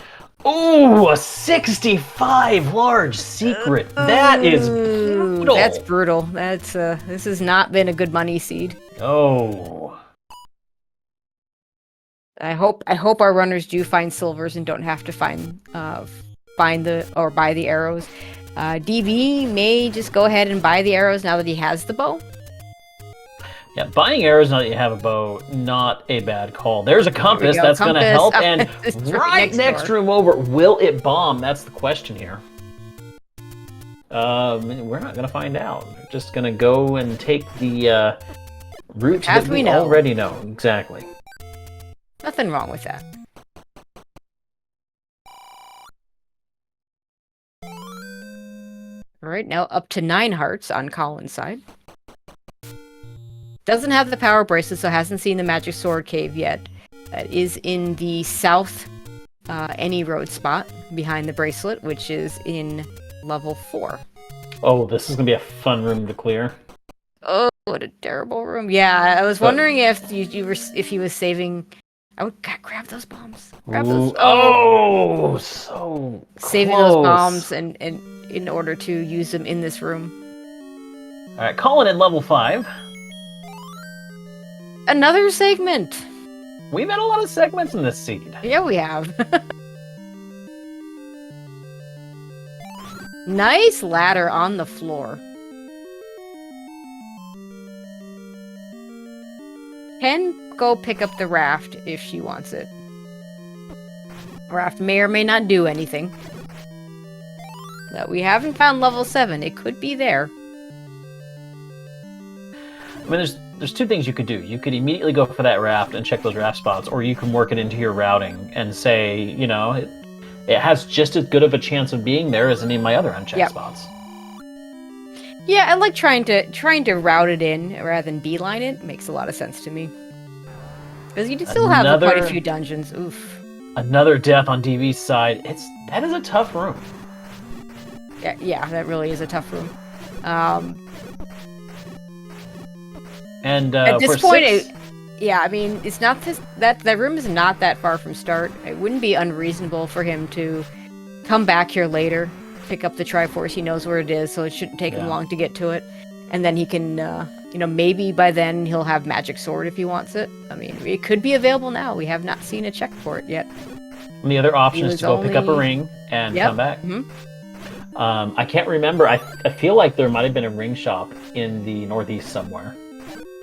Ooh, a 65 large secret. That is brutal. That's brutal. That's this has not been a good money seed. Oh. I hope our runners do find silvers and don't have to find or buy the arrows. DB may just go ahead and buy the arrows now that he has the bow. Yeah, buying arrows now that you have a bow, not a bad call. There's a compass go, that's going to compass. help, Oh, and it's right next door. room over, will it bomb? That's the question here. We're not going to find out. We're just going to go and take the route As that we we know. already know. Exactly. Nothing wrong with that. All right, now up to 9 hearts on Colin's side. Doesn't have the power bracelet, so hasn't seen the magic sword cave yet. That is in the south any road spot behind the bracelet, which is in level 4. Oh, this is going to be a fun room to clear. Oh, what a terrible room. Yeah, I was wondering if if he was saving. I would grab those bombs. Grab those. Ooh, oh, so saving close. those bombs and in order to use them in this room. All right, Colin at level 5. Another segment. We've had a lot of segments in this seed. Yeah, we have. Nice ladder on the floor. Can go pick up the raft if she wants it. Raft may or may not do anything. But we haven't found level 7. It could be there. I mean, there's 2 things you could do. You could immediately go for that raft and check those raft spots, or you can work it into your routing and say, you know, it has just as good of a chance of being there as any of my other unchecked spots. Yeah, I like trying to route it in rather than beeline it. Makes a lot of sense to me. Because you still have quite a few dungeons. Oof. Another death on DB's side. That is a tough room. Yeah, that really is a tough room. And at this for point, 6... I mean, it's not that room is not that far from start. It wouldn't be unreasonable for him to come back here later, pick up the Triforce. He knows where it is, so it shouldn't take him long to get to it. And then he can, maybe by then he'll have Magic Sword if he wants it. I mean, it could be available now. We have not seen a check for it yet. And the other option is to go pick up a ring and come back. Mm-hmm. I can't remember. I feel like there might have been a ring shop in the northeast somewhere.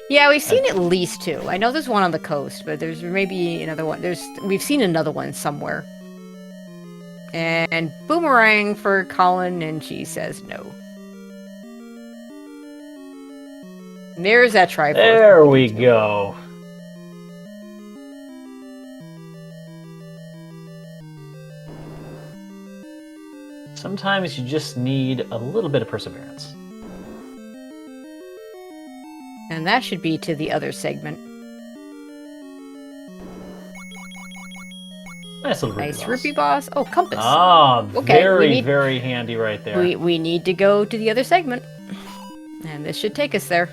Yeah, we've seen at least 2. I know there's one on the coast, but there's maybe another one. We've seen another one somewhere. And boomerang for Colin, and she says no. And there's that Triforce. There we go. Sometimes you just need a little bit of perseverance. And that should be to the other segment. Nice little rupee boss. Oh, compass. Ah, okay, very handy right there. We need to go to the other segment. And this should take us there.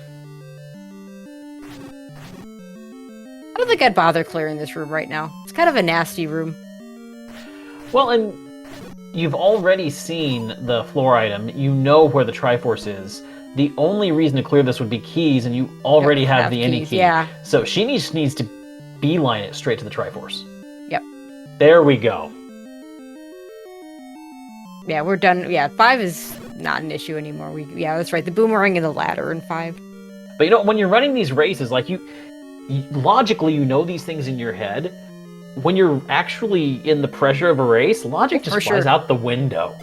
I don't think I'd bother clearing this room right now. It's kind of a nasty room. Well, and you've already seen the floor item. You know where the Triforce is. The only reason to clear this would be keys, and you already have the any key. Yeah. So she needs to beeline it straight to the Triforce. Yep. There we go. Yeah, we're done. Yeah, 5 is not an issue anymore. Yeah, that's right. The boomerang and the ladder in 5. But when you're running these races, like logically you know these things in your head. When you're actually in the pressure of a race, logic just flies out the window.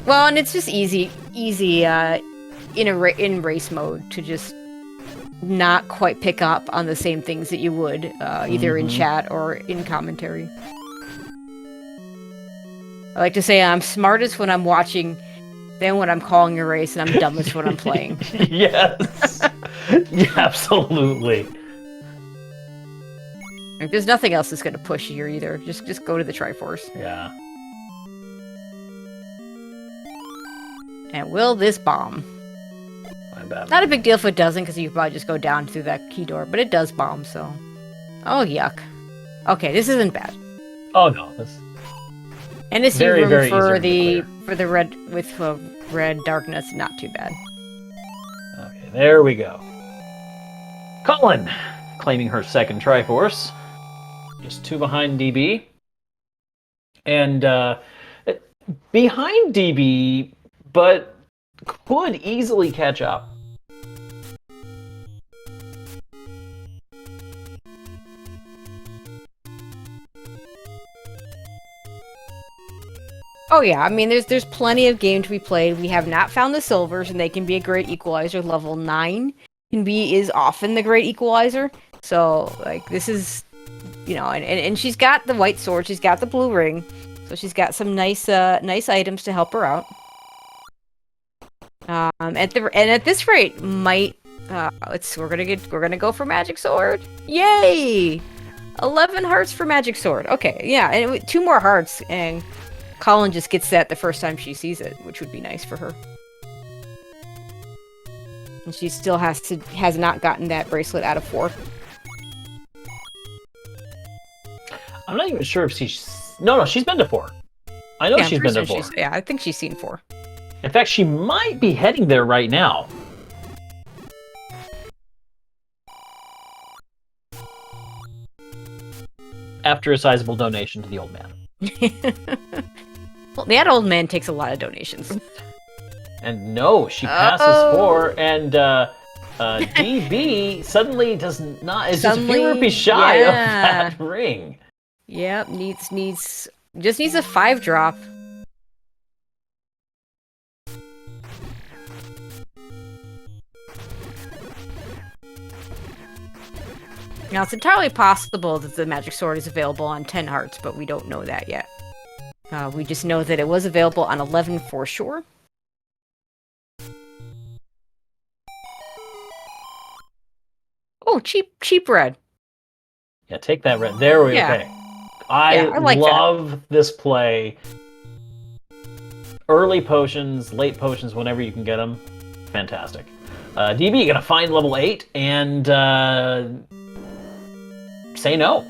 Well, and it's just easy in race mode to just not quite pick up on the same things that you would either in chat or in commentary. I like to say I'm smartest when I'm watching, then when I'm calling a race, and I'm dumbest when I'm playing. Yes. Yeah, absolutely. Like, there's nothing else that's going to push you here either. Just go to the Triforce. Yeah. And will this bomb? Not a big deal if it doesn't, because you could probably just go down through that key door, but it does bomb, so... Oh, yuck. Okay, this isn't bad. Oh no, this And I see Very, room very for easy the for the red with red darkness. Not too bad. okay. There we go. Colin claiming her second Triforce, just 2 behind DB, and behind DB, but could easily catch up. Oh yeah, I mean there's plenty of game to be played. We have not found the silvers, and they can be a great equalizer. Level 9 is often the great equalizer. So like this is, and she's got the white sword, she's got the blue ring, so she's got some nice items to help her out. At this rate, we're gonna go for magic sword. Yay! 11 hearts for magic sword. Okay, yeah, and 2 more hearts, and Colin just gets that the first time she sees it, which would be nice for her. And she still has not gotten that bracelet out of 4. I'm not even sure if she's... No, she's been to 4. I know she's been to 4. Yeah, I think she's seen 4. In fact, she might be heading there right now. After a sizable donation to the old man. Well, that old man takes a lot of donations. And no, she passes 4, and DB suddenly is just a few rupees shy of that ring. Yep, just needs a 5 drop. Now, it's entirely possible that the magic sword is available on 10 hearts, but we don't know that yet. We just know that it was available on 11 for sure. Oh, cheap red. Yeah, take that red. There we go. Yeah. Okay. I like love this play. Early potions, late potions, whenever you can get them. Fantastic. DB, you're going to find level 8 and say no.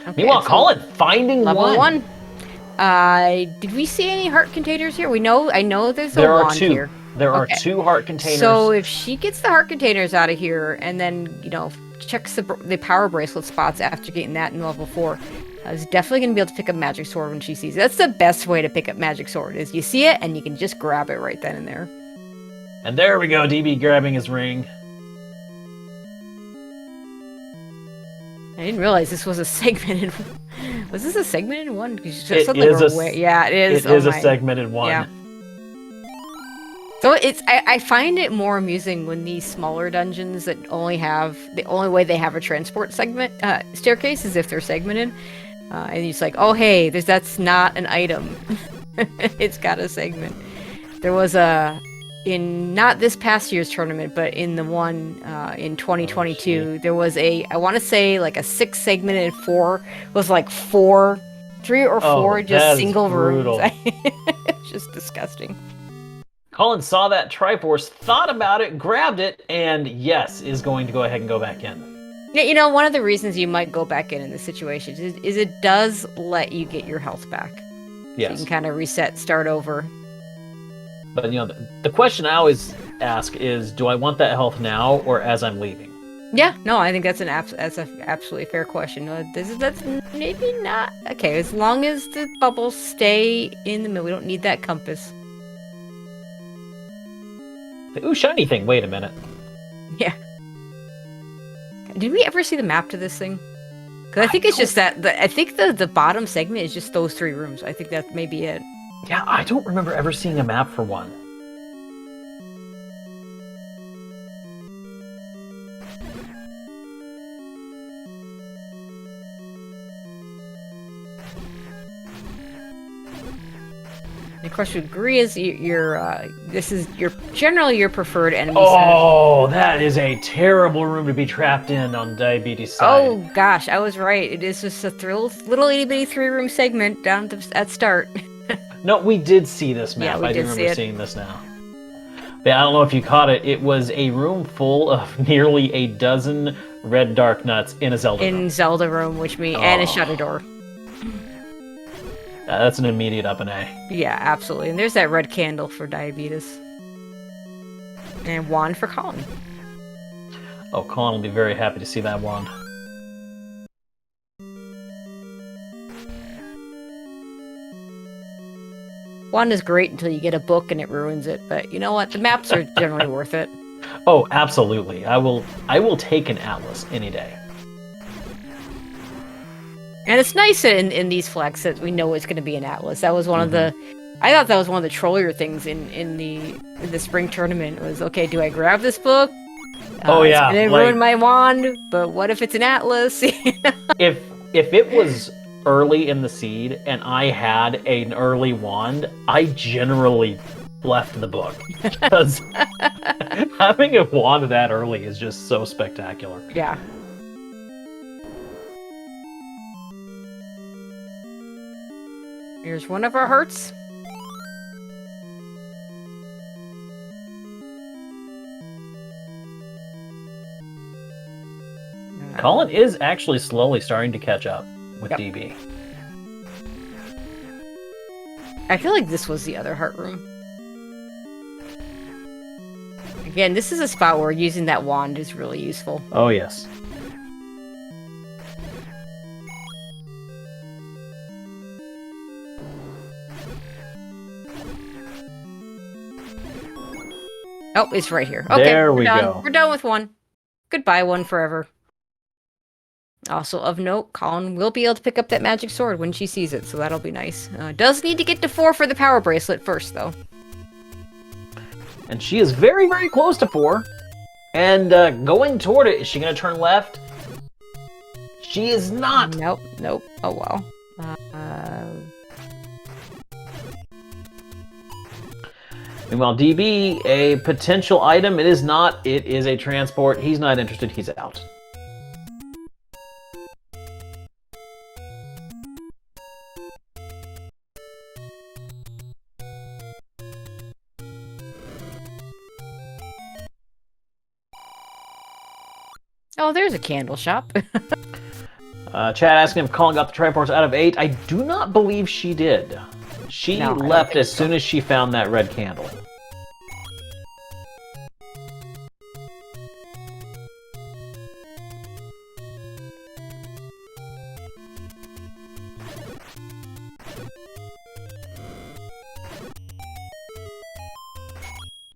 Okay, Meanwhile, Colin, finding level 1. Did we see any heart containers here? I know there's a There are wand 2. here. There are 2 heart containers. So if she gets the heart containers out of here and then, checks the power bracelet spots after getting that in level 4, is definitely going to be able to pick up magic sword when she sees it. That's the best way to pick up magic sword, is you see it and you can just grab it right then and there. And there we go, DB grabbing his ring. I didn't realize this was a segmented. Was this a segmented one? Because It is yeah, it is. It is a segmented one. Yeah. So I find it more amusing when these smaller dungeons that only have the only way they have a transport staircase is if they're segmented, and it's like, oh hey, that's not an item. It's got a segment. There was in not this past year's tournament, but in the one in 2022, there was I want to say like a 6 segmented 4 was like 3 or 4 just single rooms. It's just disgusting. Colin saw that Triforce, thought about it, grabbed it, and yes, is going to go ahead and go back in. Yeah, one of the reasons you might go back in this situation is it does let you get your health back. Yes. So you can kind of reset, start over. But the question I always ask is, do I want that health now or as I'm leaving? Yeah, no, I think that's an absolutely fair question. That's maybe not okay as long as the bubbles stay in the middle. We don't need that compass. Ooh, shiny thing. Wait a minute. Yeah. Did we ever see the map to this thing? Because I think it's just that. I think the bottom segment is just those 3 rooms. I think that may be it. Yeah, I don't remember ever seeing a map for one. And of course, we agree is this is generally your preferred enemy. Oh, that is a terrible room to be trapped in on Diabetes side. Oh gosh, I was right. It is just a little itty bitty 3-room segment down at start. No, we did see this map. Yeah, I do remember seeing this now. But I don't know if you caught it. It was a room full of nearly a dozen red dark nuts in a Zelda room. In Zelda room, which means and a shutter door. That's an immediate up and A. Yeah, absolutely. And there's that red candle for Diabetes. And wand for Colin. Oh, Colin will be very happy to see that wand. Wand is great until you get a book and it ruins it, but you know what? The maps are generally worth it. Oh, absolutely. I will take an atlas any day. And it's nice in these flags that we know it's going to be an atlas. That was one of the... I thought that was one of the trollier things in the spring tournament was, okay, do I grab this book? Oh yeah, it's gonna ruin my wand, but what if it's an atlas? If it was early in the seed and I had an early wand, I generally left the book because having a wand that early is just so spectacular. Yeah. Here's one of our hearts. Colin is actually slowly starting to catch up with DB. I feel like this was the other heart room. Again, this is a spot where using that wand is really useful. Oh, yes. Oh, it's right here. Okay, there we done. go. We're done with one. Goodbye, one forever. Also, of note, Colin will be able to pick up that magic sword when she sees it, so that'll be nice. Does need to get to 4 for the power bracelet first, though. And she is very, very close to 4. And going toward it, is she going to turn left? She is not. Nope, nope. Oh, well. Meanwhile, DB, a potential item. It is not. It is a transport. He's not interested. He's out. Oh, there's a candle shop. Chad asking if Colin got the transports out of 8. I do not believe she did. She left as soon as she found that red candle.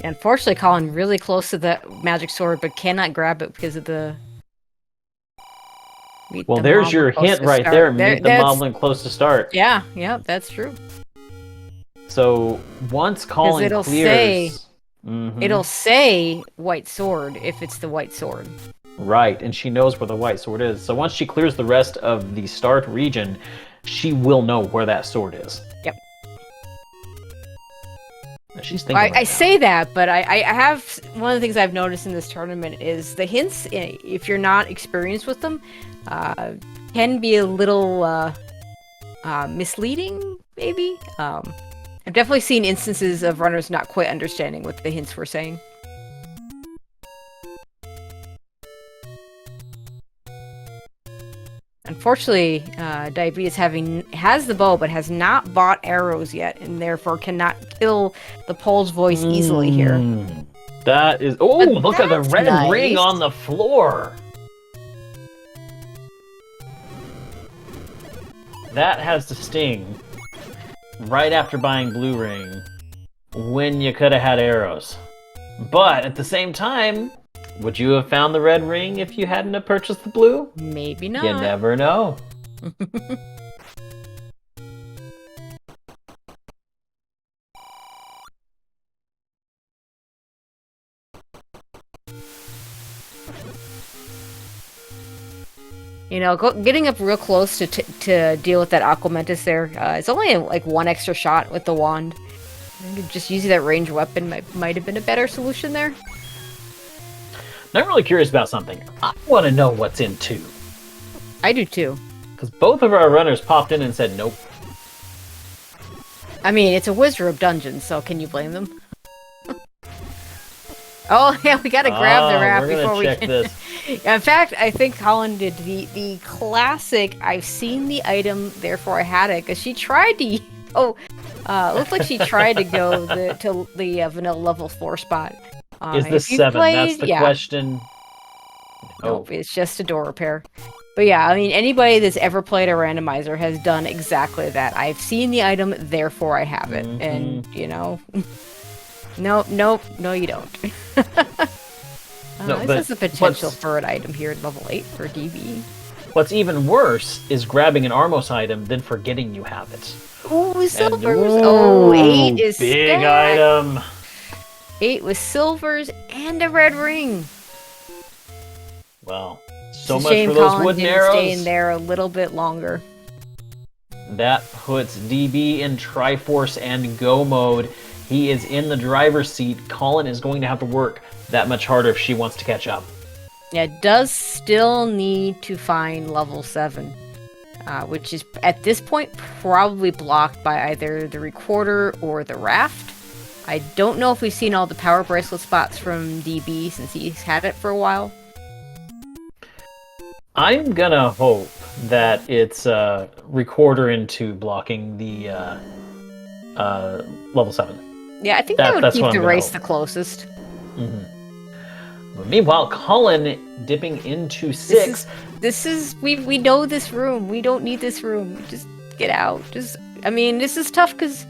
Unfortunately, Colin really close to the magic sword, but cannot grab it because of the... Well, there's your hint right there. Meet the moblin close to start. Yeah, that's true. So once Colin clears... It'll say white sword if it's the white sword. Right, and she knows where the white sword is. So once she clears the rest of the start region, she will know where that sword is. Yep. She's thinking. I say that, but I have one of the things I've noticed in this tournament is the hints, if you're not experienced with them, can be a little misleading, maybe. I've definitely seen instances of runners not quite understanding what the hints were saying. Unfortunately, Diabetes has the bow, but has not bought arrows yet, and therefore cannot kill the Pole's voice easily here. That is... Oh, look at the red ring on the floor! That has to sting right after buying blue ring when you could have had arrows. But at the same time... Would you have found the red ring if you hadn't have purchased the blue? Maybe not. You never know. You know, getting up real close to deal with that Aquamentus there, it's only like one extra shot with the wand. I think just using that ranged weapon might have been a better solution there. I'm really curious about something. I want to know what's in 2. I do too. Because both of our runners popped in and said nope. I mean, it's a Wizard dungeon, so can you blame them? Oh, yeah, we gotta grab the wrap before we check this. In fact, I think Colin did the classic. I've seen the item, therefore I had it. Because she tried to. It looked like she tried to go to the vanilla level 4 spot. Is this 7? That's the question. Nope, it's just a door repair. But yeah, I mean, anybody that's ever played a randomizer has done exactly that. I've seen the item, therefore I have it. And, you know... Nope, no you don't. This has the potential for an item here at level 8 for DB. What's even worse is grabbing an Armos item, then forgetting you have it. Ooh, silvers! 8 is big stacked. Item! 8 with silvers and a red ring. Well, so it's much a for those Colin wooden didn't arrows. Stay in there a little bit longer. That puts DB in Triforce and Go mode. He is in the driver's seat. Colin is going to have to work that much harder if she wants to catch up. Yeah, it does still need to find level 7, which is, at this point, probably blocked by either the recorder or the raft. I don't know if we've seen all the power bracelet spots from DB since he's had it for a while. I'm gonna hope that it's recorder into blocking the level 7. Yeah, I think that would keep the race the closest. But meanwhile, Colin dipping into 6. We know this room. We don't need this room. Just get out. I mean, this is tough because...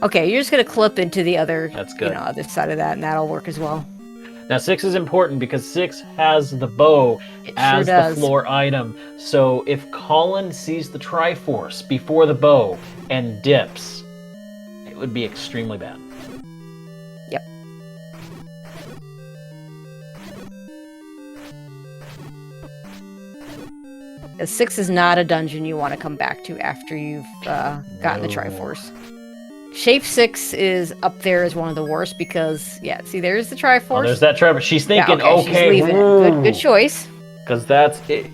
Okay, you're just gonna clip into the other, That's good. Other side of that, and that'll work as well. Now 6 is important because 6 has the bow as the floor item. So if Colin sees the Triforce before the bow and dips, it would be extremely bad. Yep. A 6 is not a dungeon you want to come back to after you've gotten the Triforce. Shape 6 is up there as one of the worst because, see, there's the Triforce. Oh, there's that Triforce. She's thinking, okay, she's leaving. Good choice. Because that's it.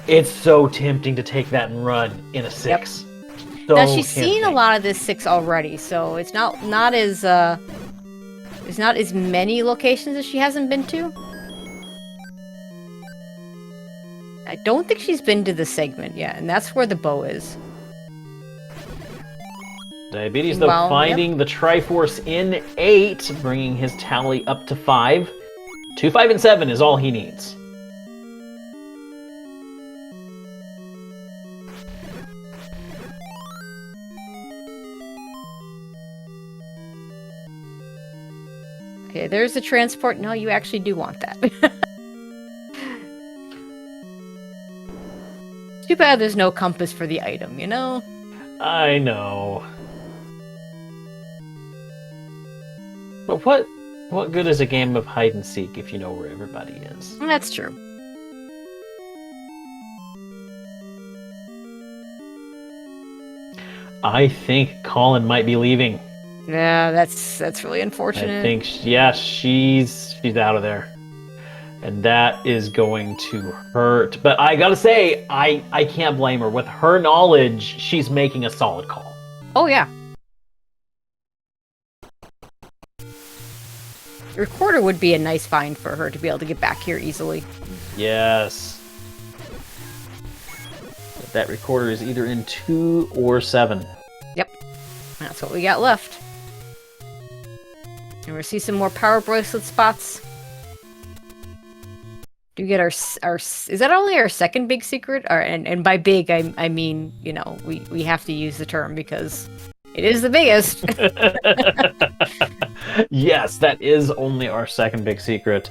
It's so tempting to take that and run in a 6. Yep. So now she's seen a lot of this 6 already, so it's not as there's not as many locations that she hasn't been to. I don't think she's been to the segment yet, and that's where the bow is. Diabetes, though, finding the Triforce in 8, bringing his tally up to 5. 2, 5, and 7 is all he needs. Okay, there's the transport. No, you actually do want that. Too bad there's no compass for the item, you know? I know. But what good is a game of hide and seek if you know where everybody is? That's true. I think Colin might be leaving. Yeah, that's really unfortunate. I think, she's out of there. And that is going to hurt. But I gotta say, I can't blame her. With her knowledge, she's making a solid call. Oh, yeah. The recorder would be a nice find for her to be able to get back here easily. Yes. But that recorder is either in 2 or 7. Yep. That's what we got left. And we'll see some more power bracelet spots. Do we get our is that only our second big secret? Or and by big I mean, we have to use the term because it is the biggest. Yes, that is only our second big secret.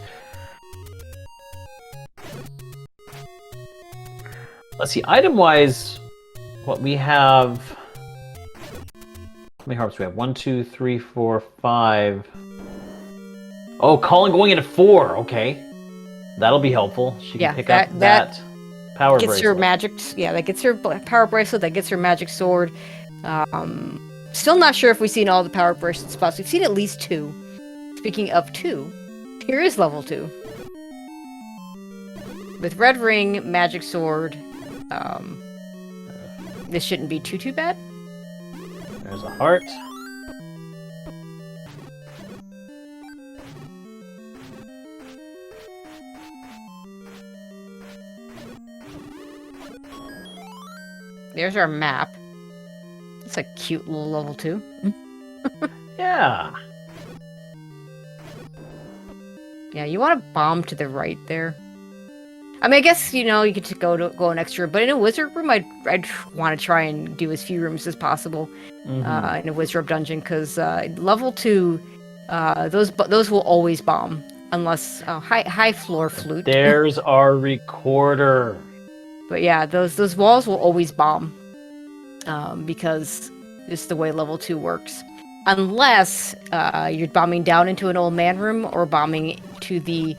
Let's see, item-wise, what we have... How many harps do we have? 1, 2, 3, 4, 5... Oh, Colin going into 4, okay. That'll be helpful. She can pick up that power bracelet. Gets her magic... Yeah, that gets her power bracelet, that gets her magic sword. Still not sure if we've seen all the power bracelet spots. We've seen at least 2. Speaking of 2, here is level 2. With red ring, magic sword, this shouldn't be too bad. There's a heart. There's our map. It's a cute little level 2. Yeah. Yeah, you want to bomb to the right there. I mean, I guess, you know, you could go an extra, but in a wizard room, I'd want to try and do as few rooms as possible in a wizard dungeon, because level 2, those will always bomb, unless high floor flute. There's our recorder. But yeah, those walls will always bomb, because it's the way level 2 works. Unless you're bombing down into an old man room or bombing to the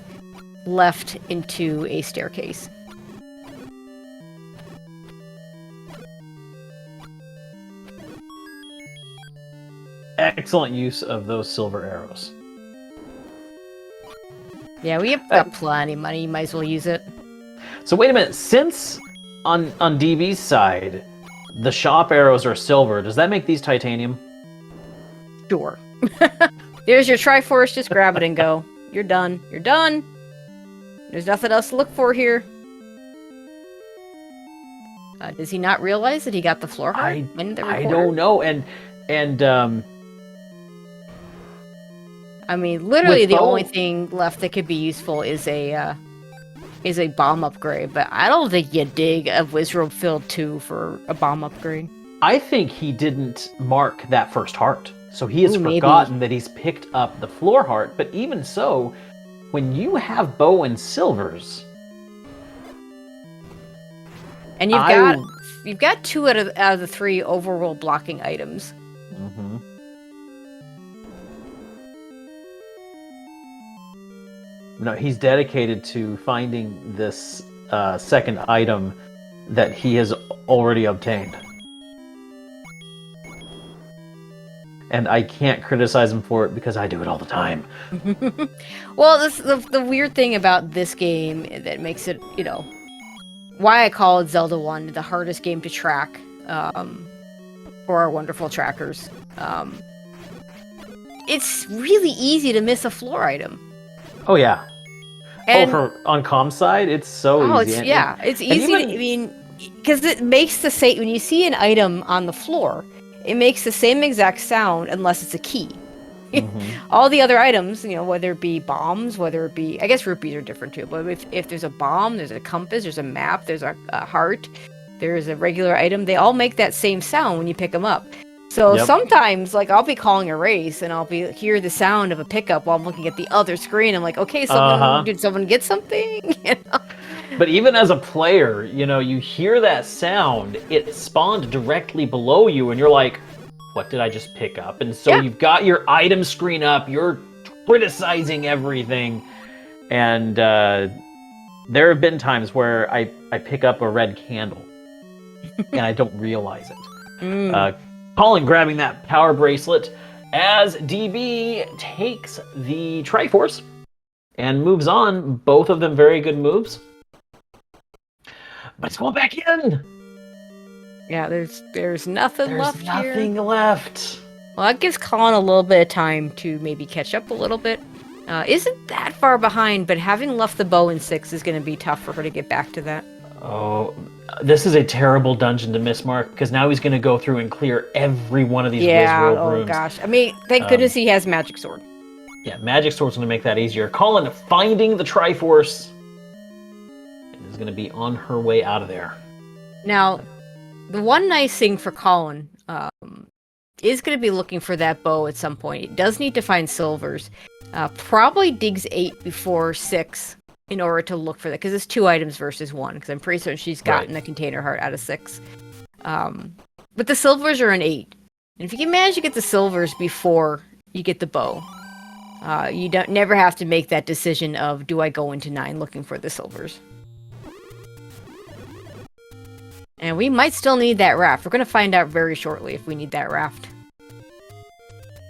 left into a staircase. Excellent use of those silver arrows. Yeah, we have got plenty of money. You might as well use it. So wait a minute. Since on DB's side, the shop arrows are silver, does that make these titanium? Sure. There's your Triforce. Just grab it and go. You're done. You're done. There's nothing else to look for here. Does he not realize that he got the floor heart? I don't know. And I mean, literally the bow... only thing left that could be useful is a bomb upgrade. But I don't think you dig a Wizrobe Field 2 for a bomb upgrade. I think he didn't mark that first heart. So he has forgotten that he's picked up the floor heart. But even so, when you have bow and silvers, and you've got 2 out of the 3 overworld blocking items. Mm-hmm. No, he's dedicated to finding this second item that he has already obtained. And I can't criticize him for it because I do it all the time. Well, the weird thing about this game that makes it, you know, why I call it Zelda 1, the hardest game to track for our wonderful trackers. It's really easy to miss a floor item. Oh, yeah. And, on comms side, it's so easy. It's easy. I mean, because it makes when you see an item on the floor, it makes the same exact sound unless it's a key. Mm-hmm. All the other items, you know, whether it be bombs, whether it be, I guess rupees are different too, but if there's a bomb, there's a compass, there's a map, there's a heart, there's a regular item, they all make that same sound when you pick them up. So sometimes, like, I'll be calling a race and I'll hear the sound of a pickup while I'm looking at the other screen. I'm like, okay, did someone get something? You know? But even as a player, you know, you hear that sound, it spawned directly below you, and you're like, what did I just pick up? And so you've got your item screen up, you're criticizing everything, and there have been times where I pick up a red candle, and I don't realize it. Colin grabbing that power bracelet as DB takes the Triforce and moves on. Both of them very good moves. But it's going back in. Yeah, there's nothing left here. There's nothing left. Well, that gives Colin a little bit of time to maybe catch up a little bit. Isn't that far behind, but having left the bow in 6 is going to be tough for her to get back to that. Oh, this is a terrible dungeon to miss, Mark, because now he's going to go through and clear every one of these Wizrobe rooms. Gosh. I mean, thank goodness he has Magic Sword. Yeah, Magic Sword's going to make that easier. Colin finding the Triforce is going to be on her way out of there. Now, the one nice thing for Colin is going to be looking for that bow at some point. It does need to find silvers. Probably digs 8 before 6 in order to look for that, because it's 2 items versus 1, because I'm pretty certain she's gotten a container heart out of 6. But the silvers are an 8. And if you can manage to get the silvers before you get the bow, you never have to make that decision of, do I go into 9 looking for the silvers? And we might still need that raft. We're going to find out very shortly if we need that raft.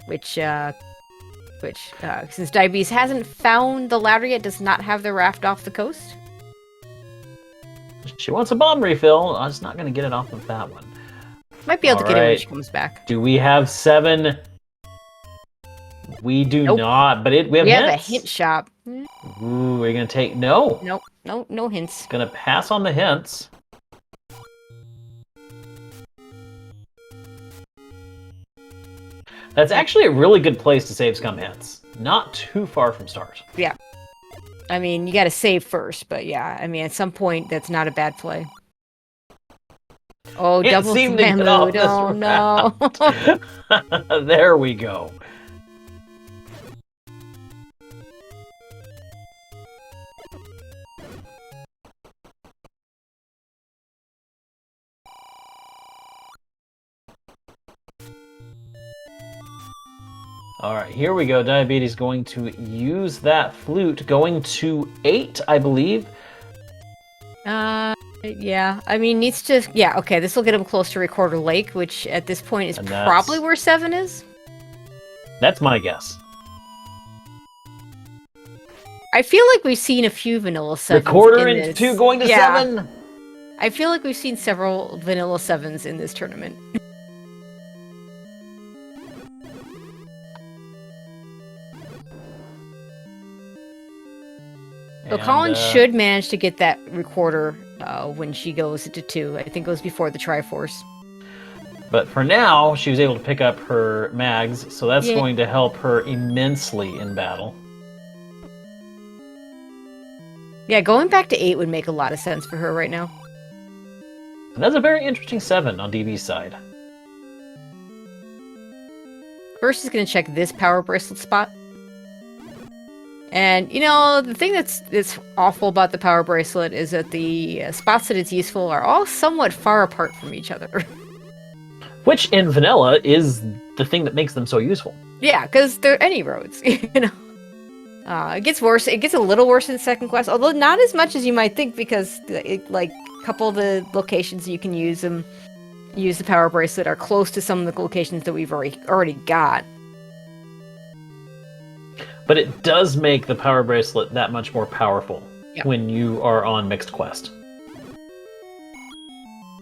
Which since Diabetes hasn't found the ladder yet, does not have the raft off the coast. She wants a bomb refill. I'm just not going to get it off of that one. Might be able to get it when she comes back. Do we have 7? We do not, but we have hints. A hint shop. Ooh, are you going to take... No. No hints. Going to pass on the hints. That's actually a really good place to save scum hits. Not too far from start. Yeah. I mean, you got to save first, but yeah. I mean, at some point, that's not a bad play. Oh, Can't double seem to slam get off mood. this Oh, no. There we go. All right, here we go. Diabetes going to use that flute, going to 8, I believe. Yeah. I mean, needs to... Yeah, okay. This will get him close to Recorder Lake, which at this point is probably where 7 is. That's my guess. I feel like we've seen a few Vanilla 7s. Recorder into 2 going to 7. I feel like we've seen several Vanilla 7s in this tournament. So Colin should manage to get that recorder when she goes into 2. I think it was before the Triforce. But for now, she was able to pick up her mags, so that's going to help her immensely in battle. Yeah, going back to 8 would make a lot of sense for her right now. And that's a very interesting 7 on DB's side. First is going to check this power bracelet spot. And, you know, the thing that's awful about the power bracelet is that the spots that it's useful are all somewhat far apart from each other. Which, in vanilla, is the thing that makes them so useful. Yeah, because they're any roads, you know. It gets worse. It gets a little worse in Second Quest, although not as much as you might think, because, like, a couple of the locations you can use the power bracelet are close to some of the locations that we've already got. But it does make the power bracelet that much more powerful when you are on Mixed Quest.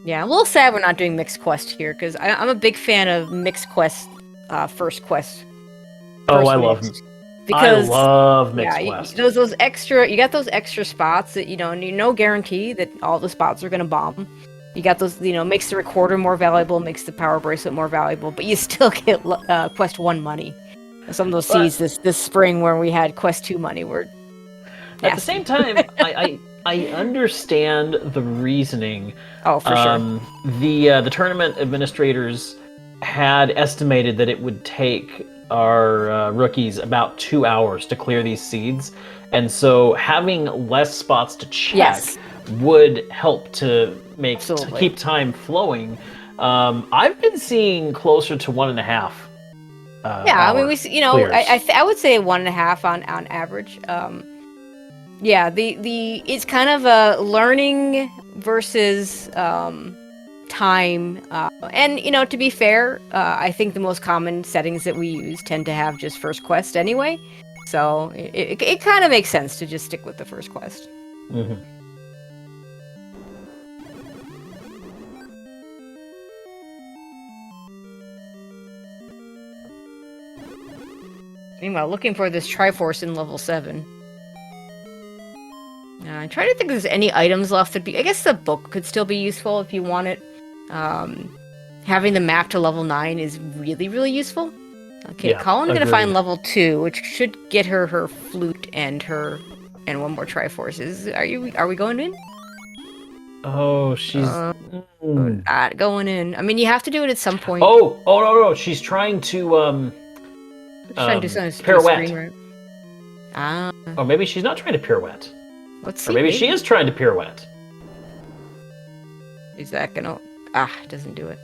Yeah, I'm a little sad we're not doing Mixed Quest here, because I'm a big fan of Mixed Quest, First Quest. I love Mixed Quest. Those extra, you got those extra spots that, you know, and no guarantee that all the spots are going to bomb. You got those, you know, makes the recorder more valuable, makes the power bracelet more valuable, but you still get Quest 1 money. Some of those seeds this spring where we had Quest 2 money were nasty. At the same time, I understand the reasoning. Oh, for sure. The tournament administrators had estimated that it would take our rookies about 2 hours to clear these seeds, and so having less spots to check would help to keep time flowing. I've been seeing closer to 1.5. I mean, I would say 1.5 on average. It's kind of a learning versus time, and you know, to be fair, I think the most common settings that we use tend to have just First Quest anyway, so it kind of makes sense to just stick with the First Quest. Mm-hmm. Meanwhile, looking for this Triforce in level 7. I'm trying to think if there's any items left. I guess the book could still be useful if you want it. Having the map to level 9 is really, really useful. Okay, Colin's going to find level 2, which should get her flute and one more Triforce. Are we going in? Oh, she's not going in. I mean, you have to do it at some point. Oh no! She's trying to pirouette. Or maybe she's not trying to pirouette. Let's see. Or maybe she is trying to pirouette. Is that gonna... doesn't do it.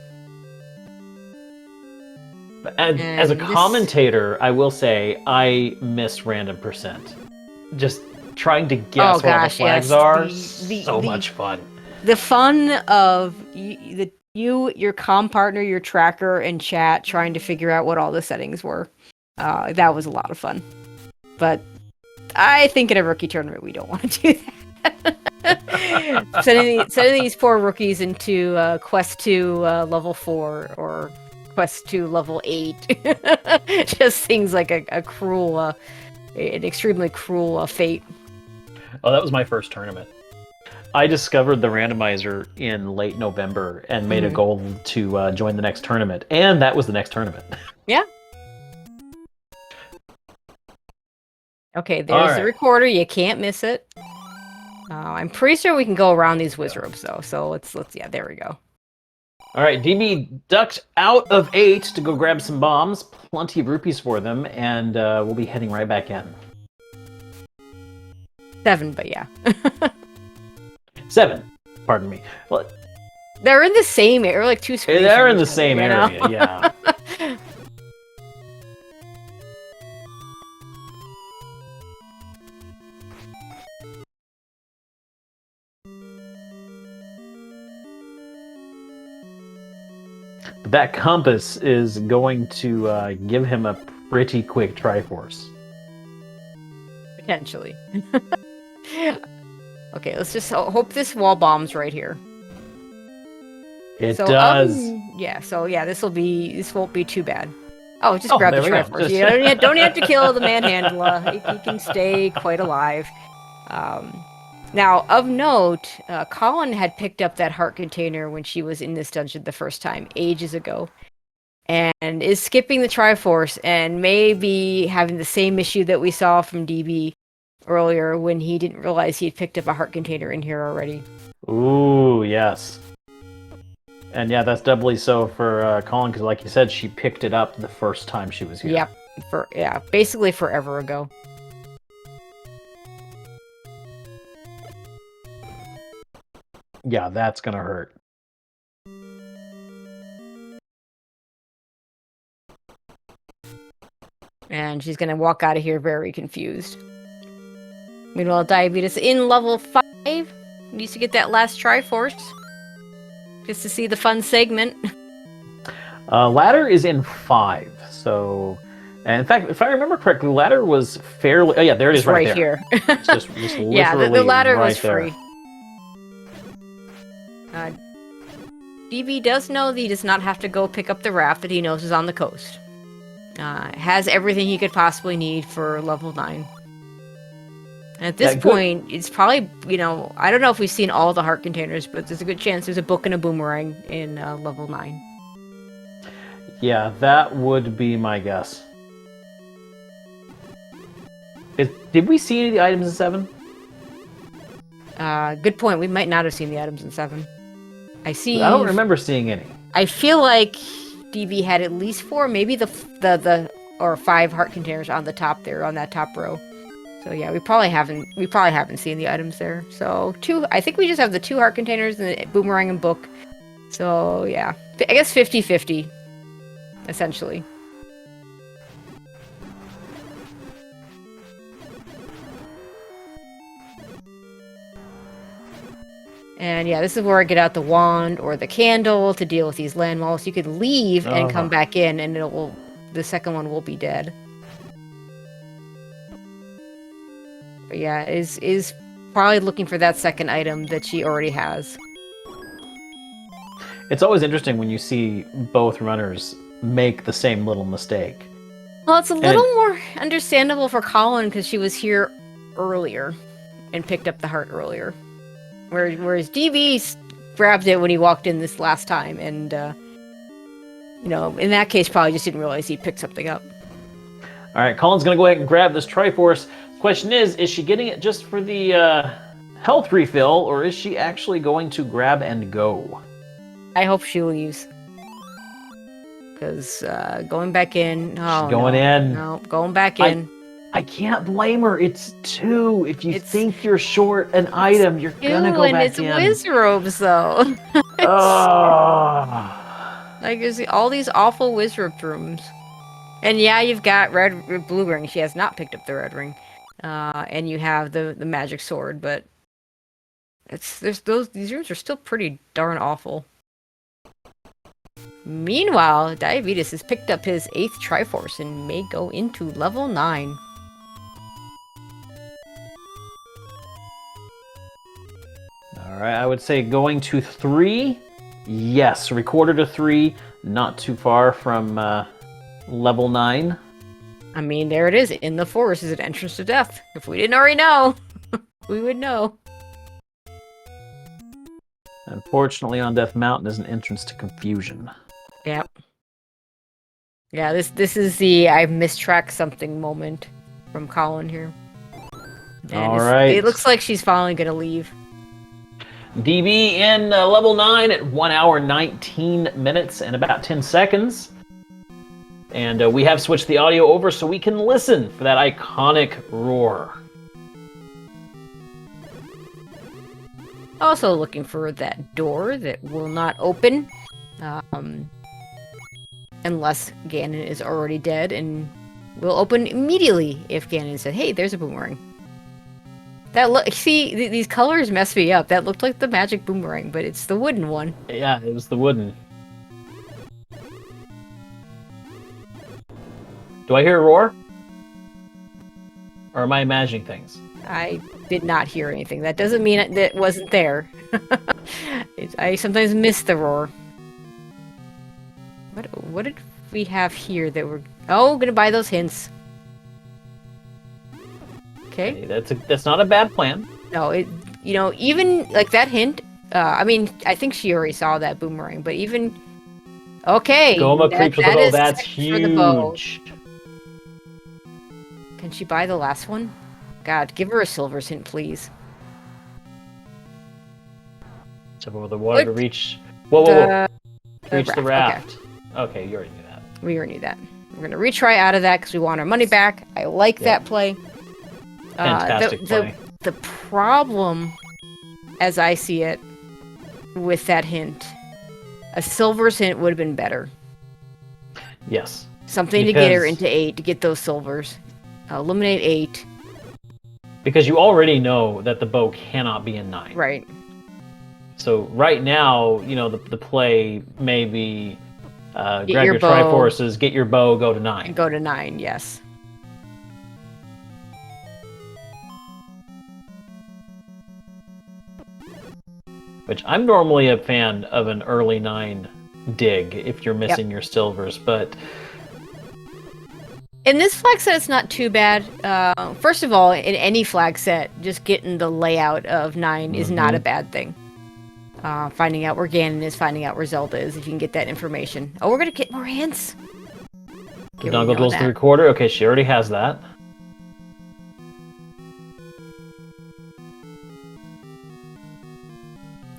And as a commentator, I will say I miss random percent. Just trying to guess what all the flags are. So much fun. The fun of your comm partner, your tracker, and chat trying to figure out what all the settings were. That was a lot of fun. But I think in a rookie tournament, we don't want to do that. sending these poor rookies into Quest 2 level 4 or Quest 2 level 8 just seems like a cruel, an extremely cruel fate. Oh, that was my first tournament. I discovered the randomizer in late November and made a goal to join the next tournament, and that was the next tournament. Yeah. Okay, there's the Alright. recorder. You can't miss it. I'm pretty sure we can go around these whiz ropes though. So let's yeah, there we go. All right, DB ducked out of 8 to go grab some bombs. Plenty of rupees for them, and we'll be heading right back in. 7, but yeah. 7, pardon me. Well, They're in the same area, like 2 screens. they're from in the each other, same you know? area, yeah. But that compass is going to give him a pretty quick Triforce. Potentially. Okay, let's just hope this wall bombs right here. It So, does. Yeah, so yeah, this won't be too bad. Oh, just Oh, grab the there we go. Triforce. You don't have to kill the manhandler. He can stay quite alive. Now, of note, Colin had picked up that heart container when she was in this dungeon the first time, ages ago, and is skipping the Triforce and may be having the same issue that we saw from DB earlier when he didn't realize he had picked up a heart container in here already. Ooh, yes. And yeah, that's doubly so for Colin, because like you said, she picked it up the first time she was here. Yep, basically forever ago. Yeah, that's gonna hurt. And she's gonna walk out of here very confused. Meanwhile, Diabetes in level 5 needs to get that last Triforce. Just to see the fun segment. Ladder is in 5, so... And in fact, if I remember correctly, ladder was fairly... Oh yeah, there it is right there. Here. It's just literally yeah, the ladder right was there. free. DB does know that he does not have to go pick up the raft that he knows is on the coast. Has everything he could possibly need for level 9. And at this point, it's probably, I don't know if we've seen all the heart containers, but there's a good chance there's a book and a boomerang in level 9. Yeah, that would be my guess. Did we see any of the items in 7? Good point. We might not have seen the items in 7. I don't remember seeing any. I feel like DB had at least 4, maybe the or 5 heart containers on the top there, on that top row. So yeah, we probably haven't seen the items there. So 2, I think we just have the 2 heart containers and the boomerang and book. So yeah, I guess 50-50, essentially. And yeah, this is where I get out the wand or the candle to deal with these land walls. You could leave and come back in, and the second one will be dead. But yeah, is probably looking for that second item that she already has. It's always interesting when you see both runners make the same little mistake. Well, it's a little more understandable for Colin because she was here earlier and picked up the heart earlier. Whereas DB grabbed it when he walked in this last time, and in that case, probably just didn't realize he picked something up. All right, Colin's gonna go ahead and grab this Triforce. Question is she getting it just for the health refill, or is she actually going to grab and go? I hope she leaves. Because going back in... Oh, she's going in. No, going back in. I can't blame her. It's 2. If you think you're short an item, you're gonna go back in. And it's whiz robes, though. Like, there's all these awful whiz robe rooms. And yeah, you've got blue ring. She has not picked up the red ring. And you have the magic sword, but these rooms are still pretty darn awful. Meanwhile, Diabetes has picked up his 8th Triforce and may go into level 9. Alright, I would say going to 3. Yes, recorder to 3. Not too far from level 9. I mean, there it is. In the forest is an entrance to death. If we didn't already know, we would know. Unfortunately, on Death Mountain is an entrance to confusion. Yep. Yeah, this is the I've mistracked something moment from Colin here. And All right. it looks like she's finally gonna leave. DB in level 9 at 1 hour 19 minutes and about 10 seconds. And we have switched the audio over so we can listen for that iconic roar. Also looking for that door that will not open. Unless Ganon is already dead and will open immediately if Ganon said, hey, there's a boomerang. See, these colors mess me up. That looked like the magic boomerang, but it's the wooden one. Yeah, it was the wooden. Do I hear a roar? Or am I imagining things? I did not hear anything. That doesn't mean that it wasn't there. I sometimes miss the roar. What did we have here that we're... Oh, gonna buy those hints. Okay. That's not a bad plan. No, even like that hint. I mean, I think she already saw that boomerang, but even... Okay. Goma creeps with the bow. That's huge. Can she buy the last one? God, give her a silver's hint, please. Jump over the water to reach... Whoa. Reach the raft. Okay, you already knew that. We already knew that. We're going to retry out of that because we want our money back. I like that play. Fantastic play. The problem, as I see it, with that hint, a silver's hint would have been better. Yes. Something to get her into 8, to get those silvers. Eliminate 8. Because you already know that the bow cannot be in 9. Right. So right now, the play may be grab your bow. Triforces, get your bow, go to 9. Go to 9, yes. Which I'm normally a fan of an early 9 dig if you're missing your silvers, but... In this flag set, it's not too bad. First of all, in any flag set, just getting the layout of 9 is not a bad thing. Finding out where Ganon is, finding out where Zelda is, if you can get that information. Oh, we're gonna get more hints. Dongle duels the recorder. Okay, she already has that.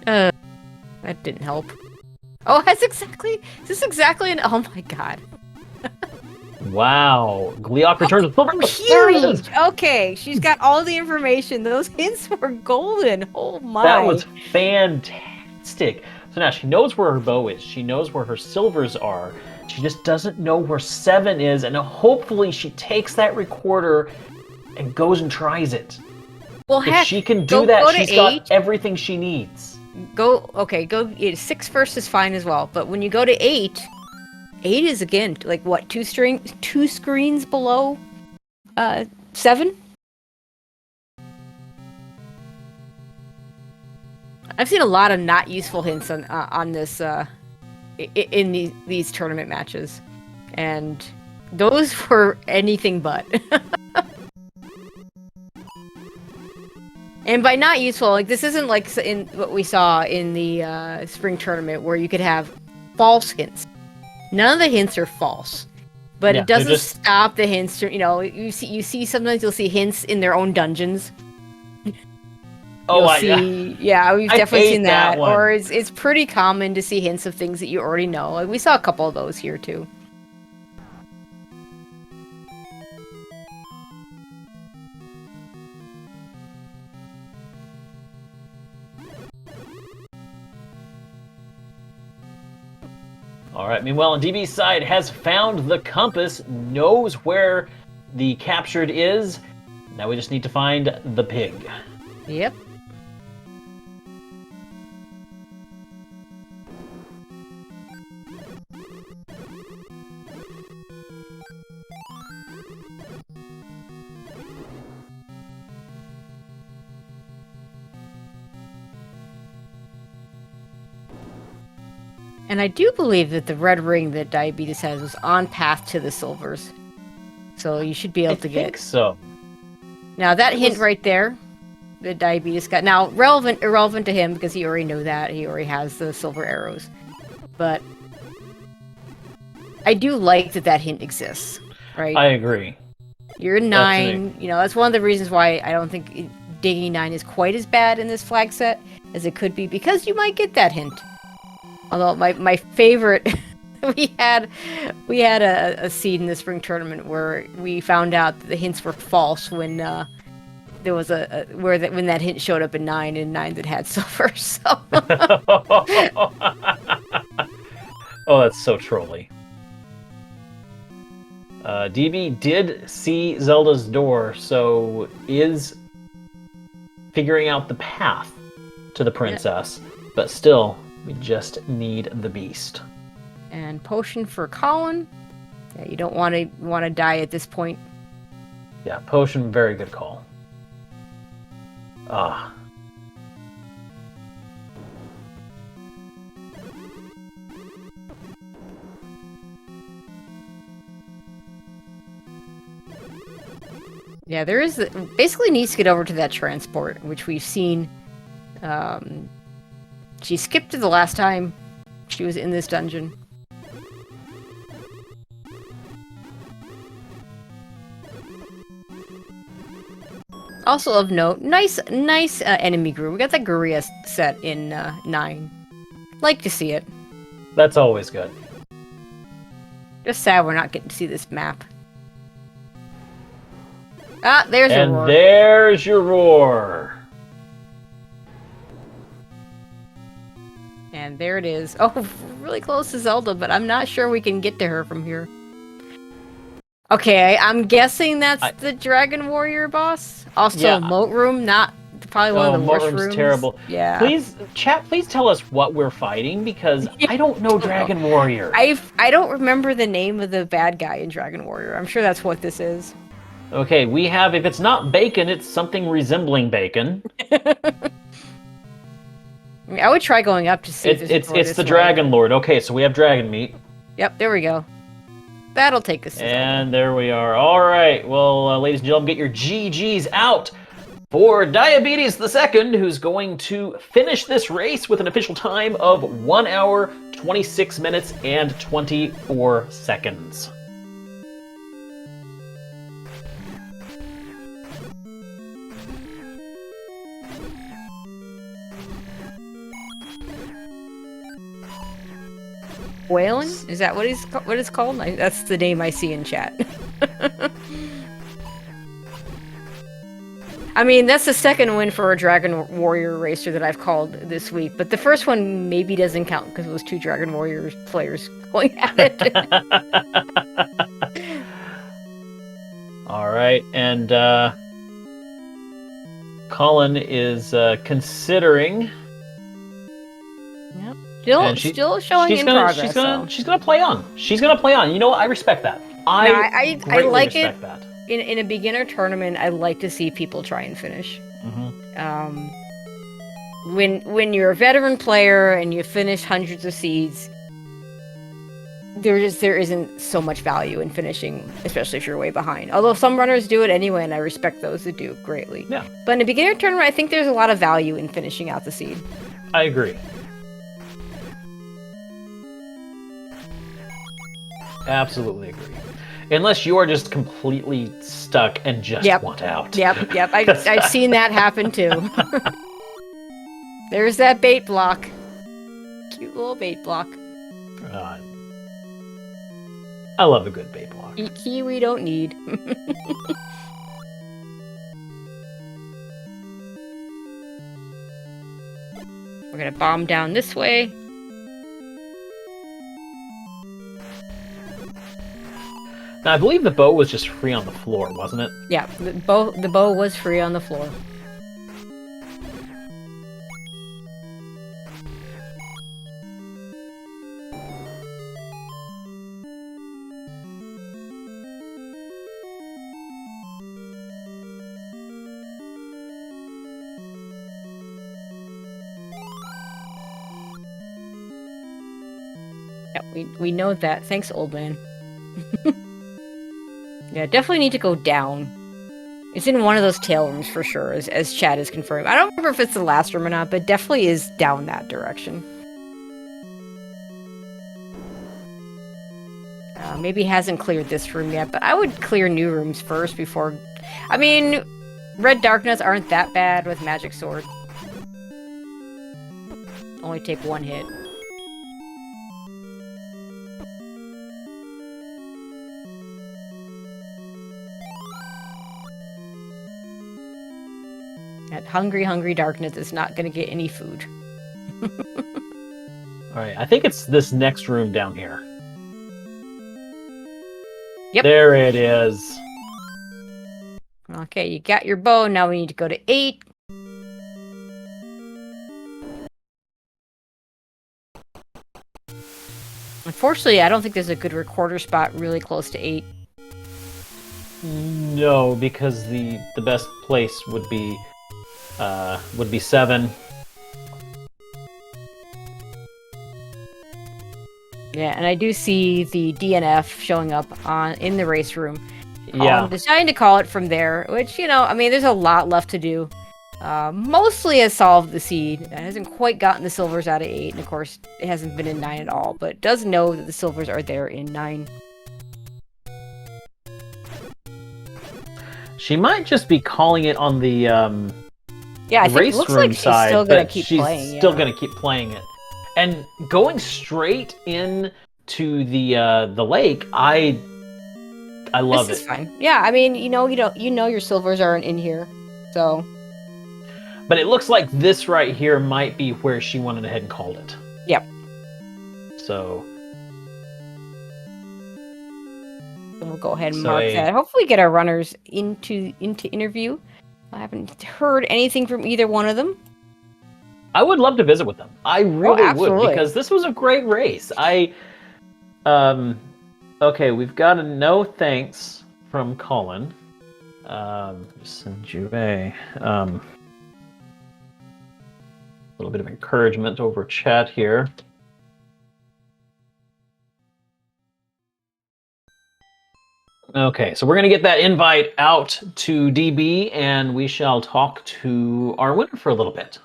That didn't help. Oh, is this exactly oh my god. Wow. Gleeok returns with silver. Huge! Okay, she's got all the information. Those hints were golden. Oh my. That was fantastic. So now she knows where her bow is. She knows where her silvers are. She just doesn't know where 7 is, and hopefully she takes that recorder and goes and tries it. Well, if she can do that, she's got everything she needs. Go 6 first is fine as well, but when you go to 8 is again like what, 2 screens below 7? I've seen a lot of not useful hints on this in these tournament matches, and those were anything but. And by not useful, like this isn't like in what we saw in the spring tournament where you could have false hints. None of the hints are false, but it doesn't stop the hints. You see sometimes you'll see hints in their own dungeons. Yeah, we've definitely seen that. Or it's pretty common to see hints of things that you already know. Like we saw a couple of those here too. All right, meanwhile, on DB's side, has found the compass, knows where the captured is. Now we just need to find the pig. Yep. And I do believe that the red ring that Diabetes has was on path to the silvers. So you should be able to get... I think so. Now that hint right there, that Diabetes got... Now, irrelevant to him because he already knew that. He already has the silver arrows. But I do like that hint exists, right? I agree. You're in 9. You know, that's one of the reasons why I don't think digging 9 is quite as bad in this flag set as it could be, because you might get that hint. Although my favorite, we had a seed in the spring tournament where we found out that the hints were false when there was when that hint showed up in 9 and 9 that had silver. So. Oh, that's so trolly. DB did see Zelda's door, so is figuring out the path to the princess, but still, we just need the beast. And potion for Colin. Yeah, you don't want to die at this point. Yeah, potion, very good call. Ah. Yeah, there is basically needs to get over to that transport, which we've seen. She skipped it the last time she was in this dungeon. Also of note, nice enemy group. We got the Guria set in 9. Like to see it. That's always good. Just sad we're not getting to see this map. Ah, there's your roar. And there's your roar. And there it is. Oh, really close to Zelda, but I'm not sure we can get to her from here. Okay, I'm guessing that's the Dragon Warrior boss. Also, Yeah. Moat Room, not probably one of the worst Moat Room's rooms. terrible. Yeah. Please, chat, please tell us what we're fighting, because I don't know Dragon Warrior. I don't remember the name of the bad guy in Dragon Warrior. I'm sure that's what this is. Okay, we have, if it's not bacon, it's something resembling bacon. I mean, I would try going up to see if there's a door It's this the way. Dragon Lord. Okay, so we have dragon meat. Yep, there we go. That'll take us to Zelda. And there we are. All right, well, ladies and gentlemen, get your GGs out for Diabeetusthe2nd, who's going to finish this race with an official time of 1 hour, 26 minutes, and 24 seconds. Whalen? Is that what it's called? That's the name I see in chat. I mean, that's the second win for a Dragon Warrior racer that I've called this week, but the first one maybe doesn't count because it was 2 Dragon Warrior players going at it. All right, and Colin is considering. Yep. And Still showing in progress. She's gonna play on. She's gonna play on. You know what? I respect that. I I like it. respect that. In a beginner tournament, I like to see people try and finish. Mm-hmm. When you're a veteran player and you finish hundreds of seeds, there isn't so much value in finishing, especially if you're way behind. Although some runners do it anyway, and I respect those who do greatly. Yeah. But in a beginner tournament, I think there's a lot of value in finishing out the seed. I agree. Absolutely agree. Unless you are just completely stuck and just want out. Yep. I've seen that happen too. There's that bait block. Cute little bait block. I love a good bait block. Key we don't need. We're gonna bomb down this way. Now, I believe the bow was just free on the floor, wasn't it? Yeah, the bow was free on the floor. Yeah, we know that. Thanks, old man. Yeah, definitely need to go down. It's in one of those tail rooms for sure, as Chad is confirming. I don't remember if it's the last room or not, but definitely is down that direction. maybe hasn't cleared this room yet, but I would clear new rooms first before... I mean, red darkness aren't that bad with magic sword. Only take one hit. That hungry darkness is not going to get any food. Alright, I think it's this next room down here. Yep. There it is. Okay, you got your bow. Now we need to go to 8. Unfortunately, I don't think there's a good recorder spot really close to 8. No, because the best place would be 7. Yeah, and I do see the DNF showing up in the race room. Yeah. I'm deciding to call it from there, which, you know, I mean, there's a lot left to do. Mostly has solved the seed. It hasn't quite gotten the silvers out of 8, and of course, it hasn't been in 9 at all, but it does know that the silvers are there in 9. She might just be calling it on the Yeah, I think race it looks room like she's side, still gonna but keep she's playing. still Yeah. gonna keep playing it. And going straight in to the lake, I love This it. is fine. Yeah, I mean, you know your silvers aren't in here, so But it looks like this right here might be where she went ahead and called it. Yep. So we'll go ahead and So mark a- that. Hopefully, get our runners into interview. I haven't heard anything from either one of them. I would love to visit with them. I really would, absolutely. because this was a great race. Okay, we've got a no thanks from Colin. Send you a little bit of encouragement over chat here. Okay, so we're going to get that invite out to DB, and we shall talk to our winner for a little bit.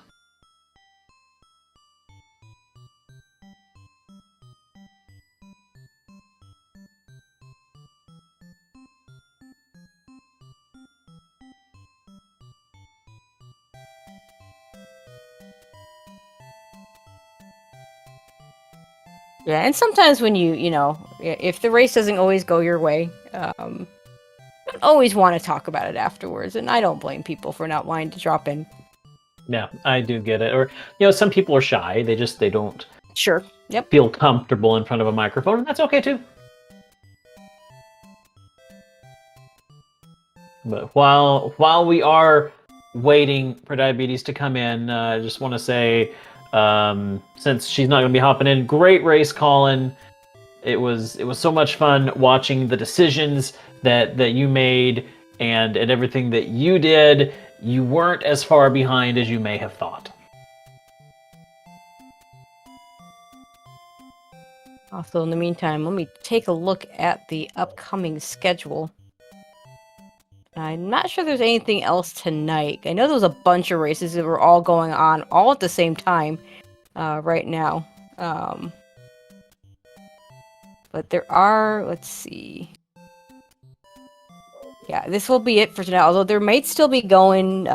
Yeah, and sometimes when you know, if the race doesn't always go your way, you don't always want to talk about it afterwards, and I don't blame people for not wanting to drop in. Yeah, I do get it. Or, you know, some people are shy. They don't Sure. Yep. feel comfortable in front of a microphone, and that's okay too. But while we are waiting for Diabetes to come in, I just want to say, since she's not going to be hopping in, great race, Colin. It was so much fun watching the decisions that you made and everything that you did. You weren't as far behind as you may have thought. Also, in the meantime, let me take a look at the upcoming schedule. I'm not sure there's anything else tonight. I know there was a bunch of races that were all going on all at the same time right now. But there are, let's see. Yeah, this will be it for tonight. Although there might still be going,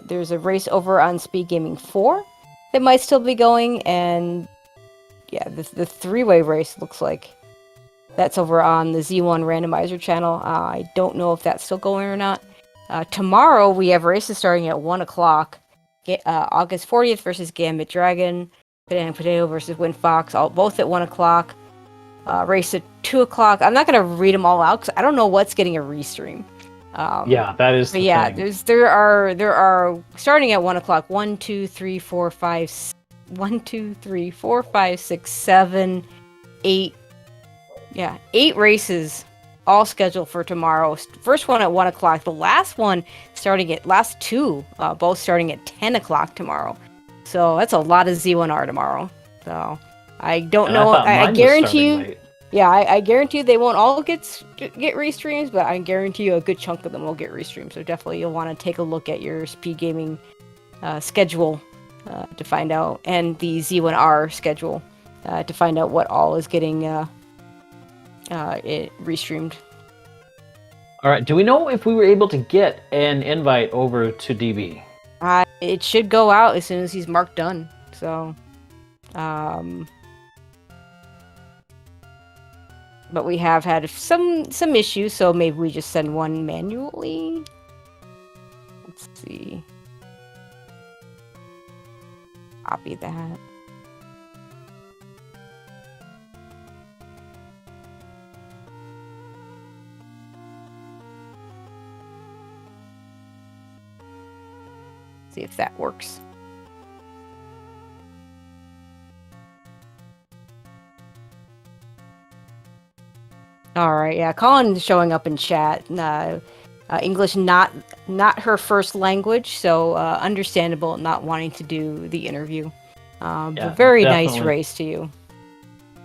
there's a race over on SpeedGaming 4 that might still be going. And yeah, the three-way race looks like that's over on the Z1 Randomizer channel. I don't know if that's still going or not. Tomorrow we have races starting at 1 o'clock. August 40th versus Gambit Dragon. Banana Potato versus Wind Fox, both at 1 o'clock. Race at 2 o'clock. I'm not going to read them all out because I don't know what's getting a restream. Yeah, that is the thing. There are starting at 1 o'clock. 1, 2, 3, 4, 5, 1, 2, 3, 4, 5, 6, 7, 8. Yeah, 8 races all scheduled for tomorrow. First one at 1 o'clock. The last two, both starting at 10 o'clock tomorrow. So that's a lot of Z1R tomorrow. So I don't know. I guarantee you. Yeah, I guarantee you they won't all get restreams, but I guarantee you a good chunk of them will get restreamed. So definitely you'll want to take a look at your SpeedGaming schedule to find out, and the Z1R schedule to find out what all is getting it restreamed. All right. Do we know if we were able to get an invite over to DB? It should go out as soon as he's marked done. So, but we have had some issues, so maybe we just send one manually. Let's see. Copy that. See if that works. All right, yeah, Colin's showing up in chat. English not her first language, so understandable not wanting to do the interview. But very definitely. nice race to you.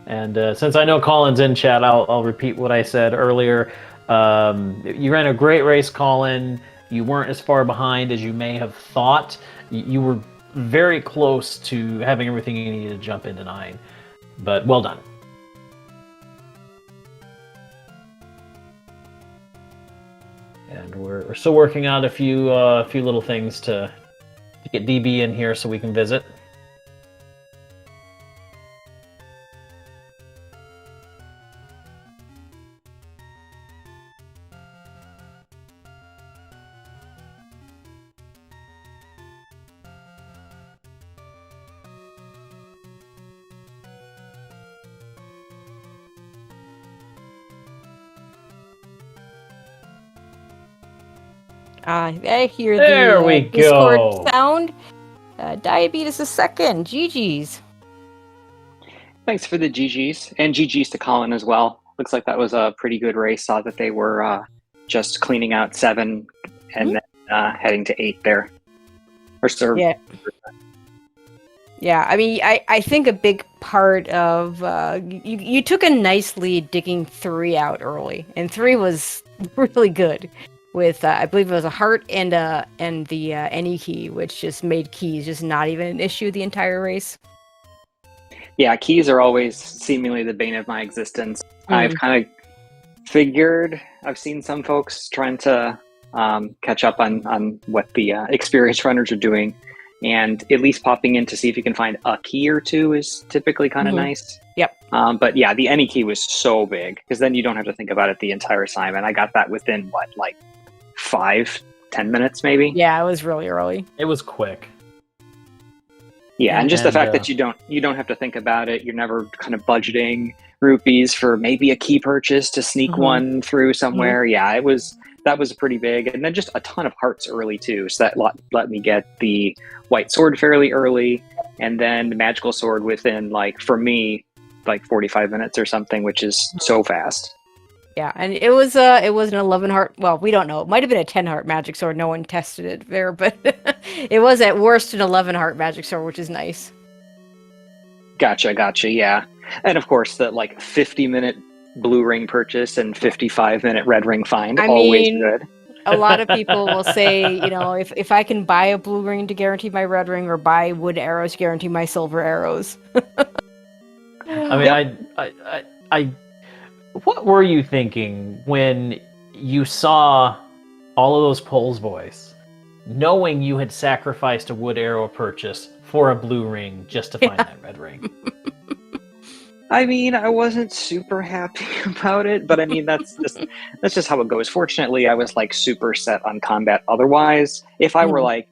And since I know Colin's in chat, I'll repeat what I said earlier. You ran a great race, Colin. You weren't as far behind as you may have thought. You were very close to having everything you needed to jump into 9. But well done. And we're still working out a few little things to get DB in here so we can visit. I hear There we the Discord go. sound. Diabeetusthe2nd, GG's. Thanks for the GG's, and GG's to Colin as well. Looks like that was a pretty good race. Saw that they were just cleaning out 7 and then heading to 8 there. Or serve. Yeah. Yeah, I mean, I think a big part of you took a nice lead digging 3 out early, and 3 was really good. With I believe it was a heart and the any key, which just made keys just not even an issue the entire race. Yeah, keys are always seemingly the bane of my existence. I've kind of figured, I've seen some folks trying to catch up on what the experienced runners are doing, and at least popping in to see if you can find a key or 2 is typically kind of nice. Yep. But yeah, the any key was so big, because then you don't have to think about it the entire assignment. I got that within, 5-10 minutes maybe. Yeah, it was really early. It was quick. Yeah, and just the fact that you don't have to think about it. You're never kind of budgeting rupees for maybe a key purchase to sneak one through somewhere. Yeah, that was pretty big. And then just a ton of hearts early too. So that let me get the white sword fairly early, and then the magical sword within, for me, 45 minutes or something, which is so fast. Yeah, and it was an 11 heart. Well, we don't know. It might have been a 10 heart magic sword. No one tested it there, but it was at worst an 11 heart magic sword, which is nice. Gotcha. Yeah, and of course the 50-minute blue ring purchase and 55-minute red ring find. Always good. A lot of people will say, if I can buy a blue ring to guarantee my red ring, or buy wood arrows to guarantee my silver arrows. I mean, I what were you thinking when you saw all of those polls boys, knowing you had sacrificed a wood arrow purchase for a blue ring just to find that red ring? I mean, I wasn't super happy about it, but I mean, that's just how it goes. Fortunately, I was super set on combat otherwise. If I were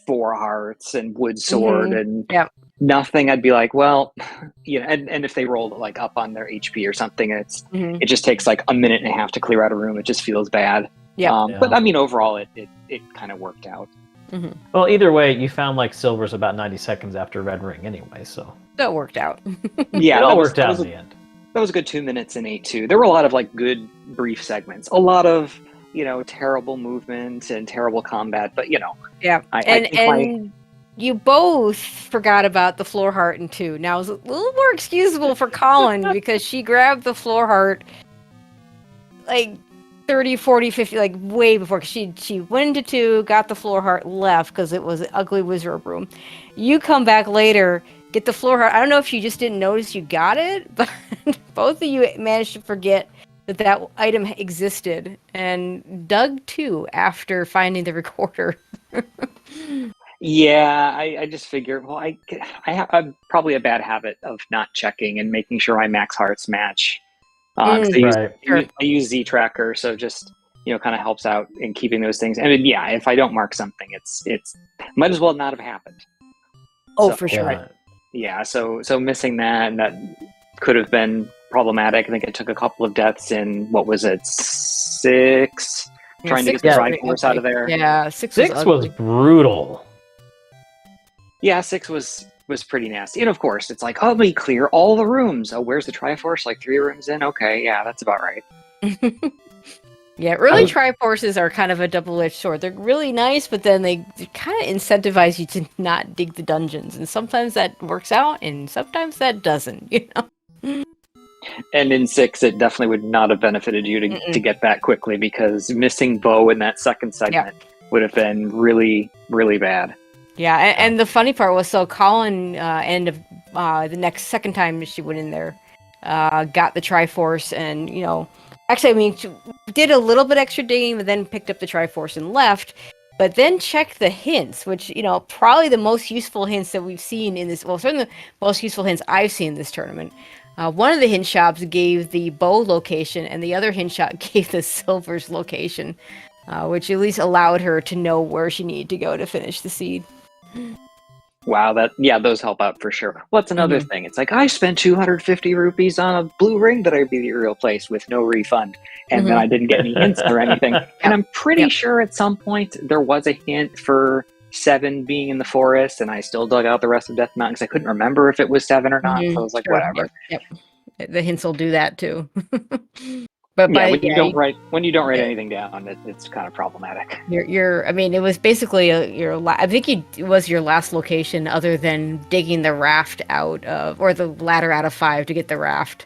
4 hearts and wood sword and nothing, I'd be well, and if they rolled up on their HP or something, and it just takes a minute and a half to clear out a room, it just feels bad. But I mean, overall, it kind of worked out. Well, either way, you found silver's about 90 seconds after red ring anyway, so that worked out. Yeah, it all worked out in the end. That was a good 2 minutes in 8-2. There were a lot of good brief segments, a lot of terrible movement and terrible combat, but yeah, and you both forgot about the floor heart in 2. Now it's a little more excusable for Colin because she grabbed the floor heart 30, 40, 50, way before, because she went into 2, got the floor heart, left because it was an ugly wizard room. You come back later, get the floor heart. I don't know if you just didn't notice you got it, but both of you managed to forget that item existed, and Doug too after finding the recorder. Yeah, I just figured, well, I'm probably a bad habit of not checking and making sure my max hearts match. 'Cause Right. I use Z Tracker, so just kind of helps out in keeping those things. And yeah, if I don't mark something, it's might as well not have happened. Oh, So, for sure. Yeah. Yeah, so missing that, and that could have been problematic. I think it took a couple of deaths in, what was it, 6? Yeah, Trying to six get the was pretty Triforce out of ugly. there. Yeah, 6 6 was ugly. brutal. Yeah, 6 was pretty nasty. And of course, it's like, oh, we clear all the rooms. Oh, where's the Triforce? Like 3 rooms in? Okay, yeah, that's about right. Yeah, early Triforces are kind of a double-edged sword. They're really nice, but then they kind of incentivize you to not dig the dungeons. And sometimes that works out, and sometimes that doesn't, And in 6, it definitely would not have benefited you to get that quickly, because missing Bo in that second segment would have been really, really bad. Yeah, and the funny part was, so Colin, end of the second time she went in there, got the Triforce, and actually, I mean, she did a little bit extra digging, but then picked up the Triforce and left. But then checked the hints, which probably the most useful hints that we've seen in this. Well, certainly the most useful hints I've seen in this tournament. One of the hint shops gave the bow location, and the other hint shop gave the silver's location, which at least allowed her to know where she needed to go to finish the seed. Wow, those help out for sure. Well, that's another thing. It's like, I spent 250 rupees on a blue ring that I immediately replaced with no refund, and then I didn't get any hints or anything. And I'm pretty sure at some point there was a hint for 7 being in the forest, and I still dug out the rest of Death Mountain because I couldn't remember if it was 7 or not. So I was like, whatever. Yep. The hints will do that too. But yeah, when you don't write anything down, it's kind of problematic. I mean, it was basically I think it was your last location, other than digging the raft out of, or the ladder out of 5 to get the raft,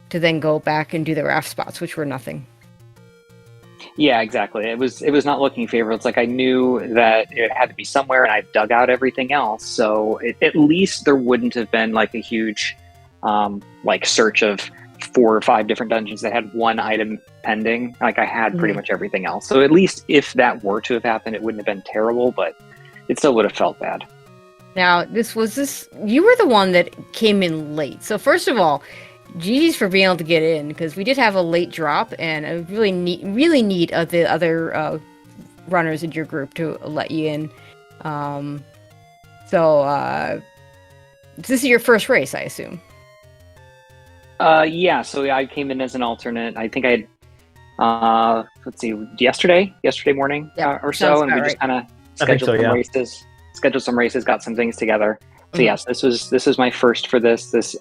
to then go back and do the raft spots, which were nothing. Yeah, exactly. It was not looking favorable. It's like I knew that it had to be somewhere, and I dug out everything else. So at least there wouldn't have been like a huge search of 4 or 5 different dungeons that had one item pending. Like I had pretty much everything else. So at least if that were to have happened, it wouldn't have been terrible, but it still would have felt bad. Now, you were the one that came in late. So first of all, GG's for being able to get in, because we did have a late drop, and I really need the other runners in your group to let you in. So this is your first race, I assume. Yeah, so I came in as an alternate. I think I had, yesterday morning or so, and we just kind of scheduled some races, got some things together. So yes, this is my first for this.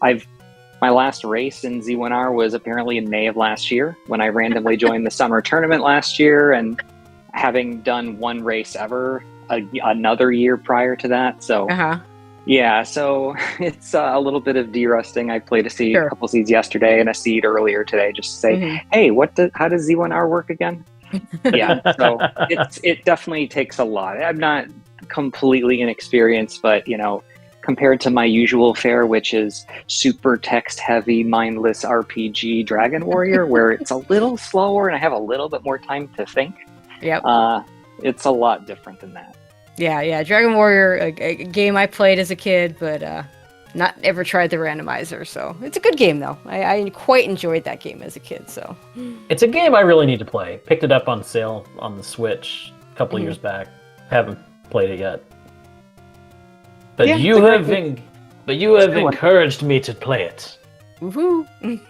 My last race in Z1R was apparently in May of last year, when I randomly joined the summer tournament last year, and having done one race ever another year prior to that. So yeah, so it's a little bit of de-rusting. I played a couple seeds yesterday and a seed earlier today, just to say, hey, how does Z1R work again? Yeah, so it definitely takes a lot. I'm not completely inexperienced, but compared to my usual fare, which is super text-heavy, mindless RPG Dragon Warrior, where it's a little slower and I have a little bit more time to think. Yep. It's a lot different than that. Yeah, Dragon Warrior, a game I played as a kid, but not ever tried the randomizer. So it's a good game, though. I quite enjoyed that game as a kid. So it's a game I really need to play. Picked it up on sale on the Switch a couple years back. Haven't played it yet. But you have encouraged me to play it. Woohoo!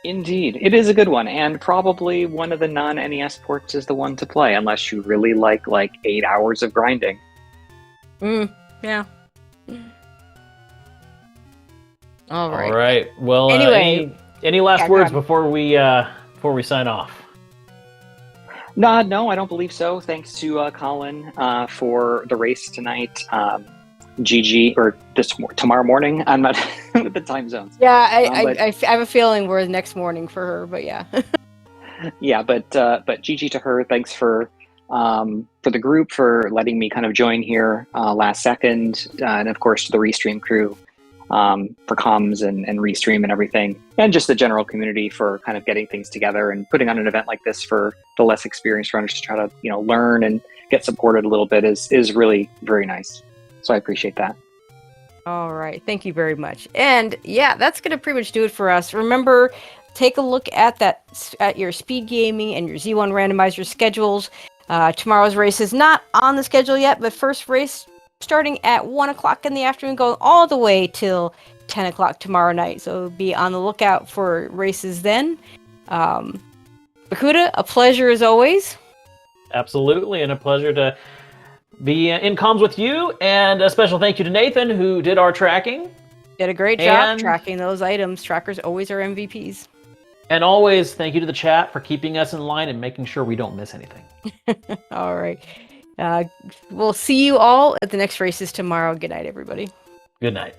Indeed, it is a good one, and probably one of the non-NES ports is the one to play, unless you really like 8 hours of grinding. Yeah. All right. Well, anyway, any last words before we sign off? No, I don't believe so. Thanks to Colin for the race tonight. GG, or tomorrow morning. I'm not with the time zones. Yeah, I have a feeling we're the next morning for her, but yeah. Yeah, but GG to her. Thanks for the group for letting me kind of join here last second, and of course to the Restream crew. for comms and restream and everything, and just the general community for kind of getting things together and putting on an event like this for the less experienced runners to try to learn and get supported a little bit is really very nice. So I appreciate that. All right, thank you very much. And yeah, that's gonna pretty much do it for us. Remember, take a look at your SpeedGaming and your Z1 Randomizer schedules. Tomorrow's race is not on the schedule yet, but first race starting at 1 o'clock in the afternoon, going all the way till 10 o'clock tomorrow night. So be on the lookout for races then. Bakuda, a pleasure as always. Absolutely, and a pleasure to be in comms with you. And a special thank you to Nathan, who did our tracking. Did a great job tracking those items. Trackers always are MVPs. And always thank you to the chat for keeping us in line and making sure we don't miss anything. All right. We'll see you all at the next races tomorrow. Good night, everybody. Good night.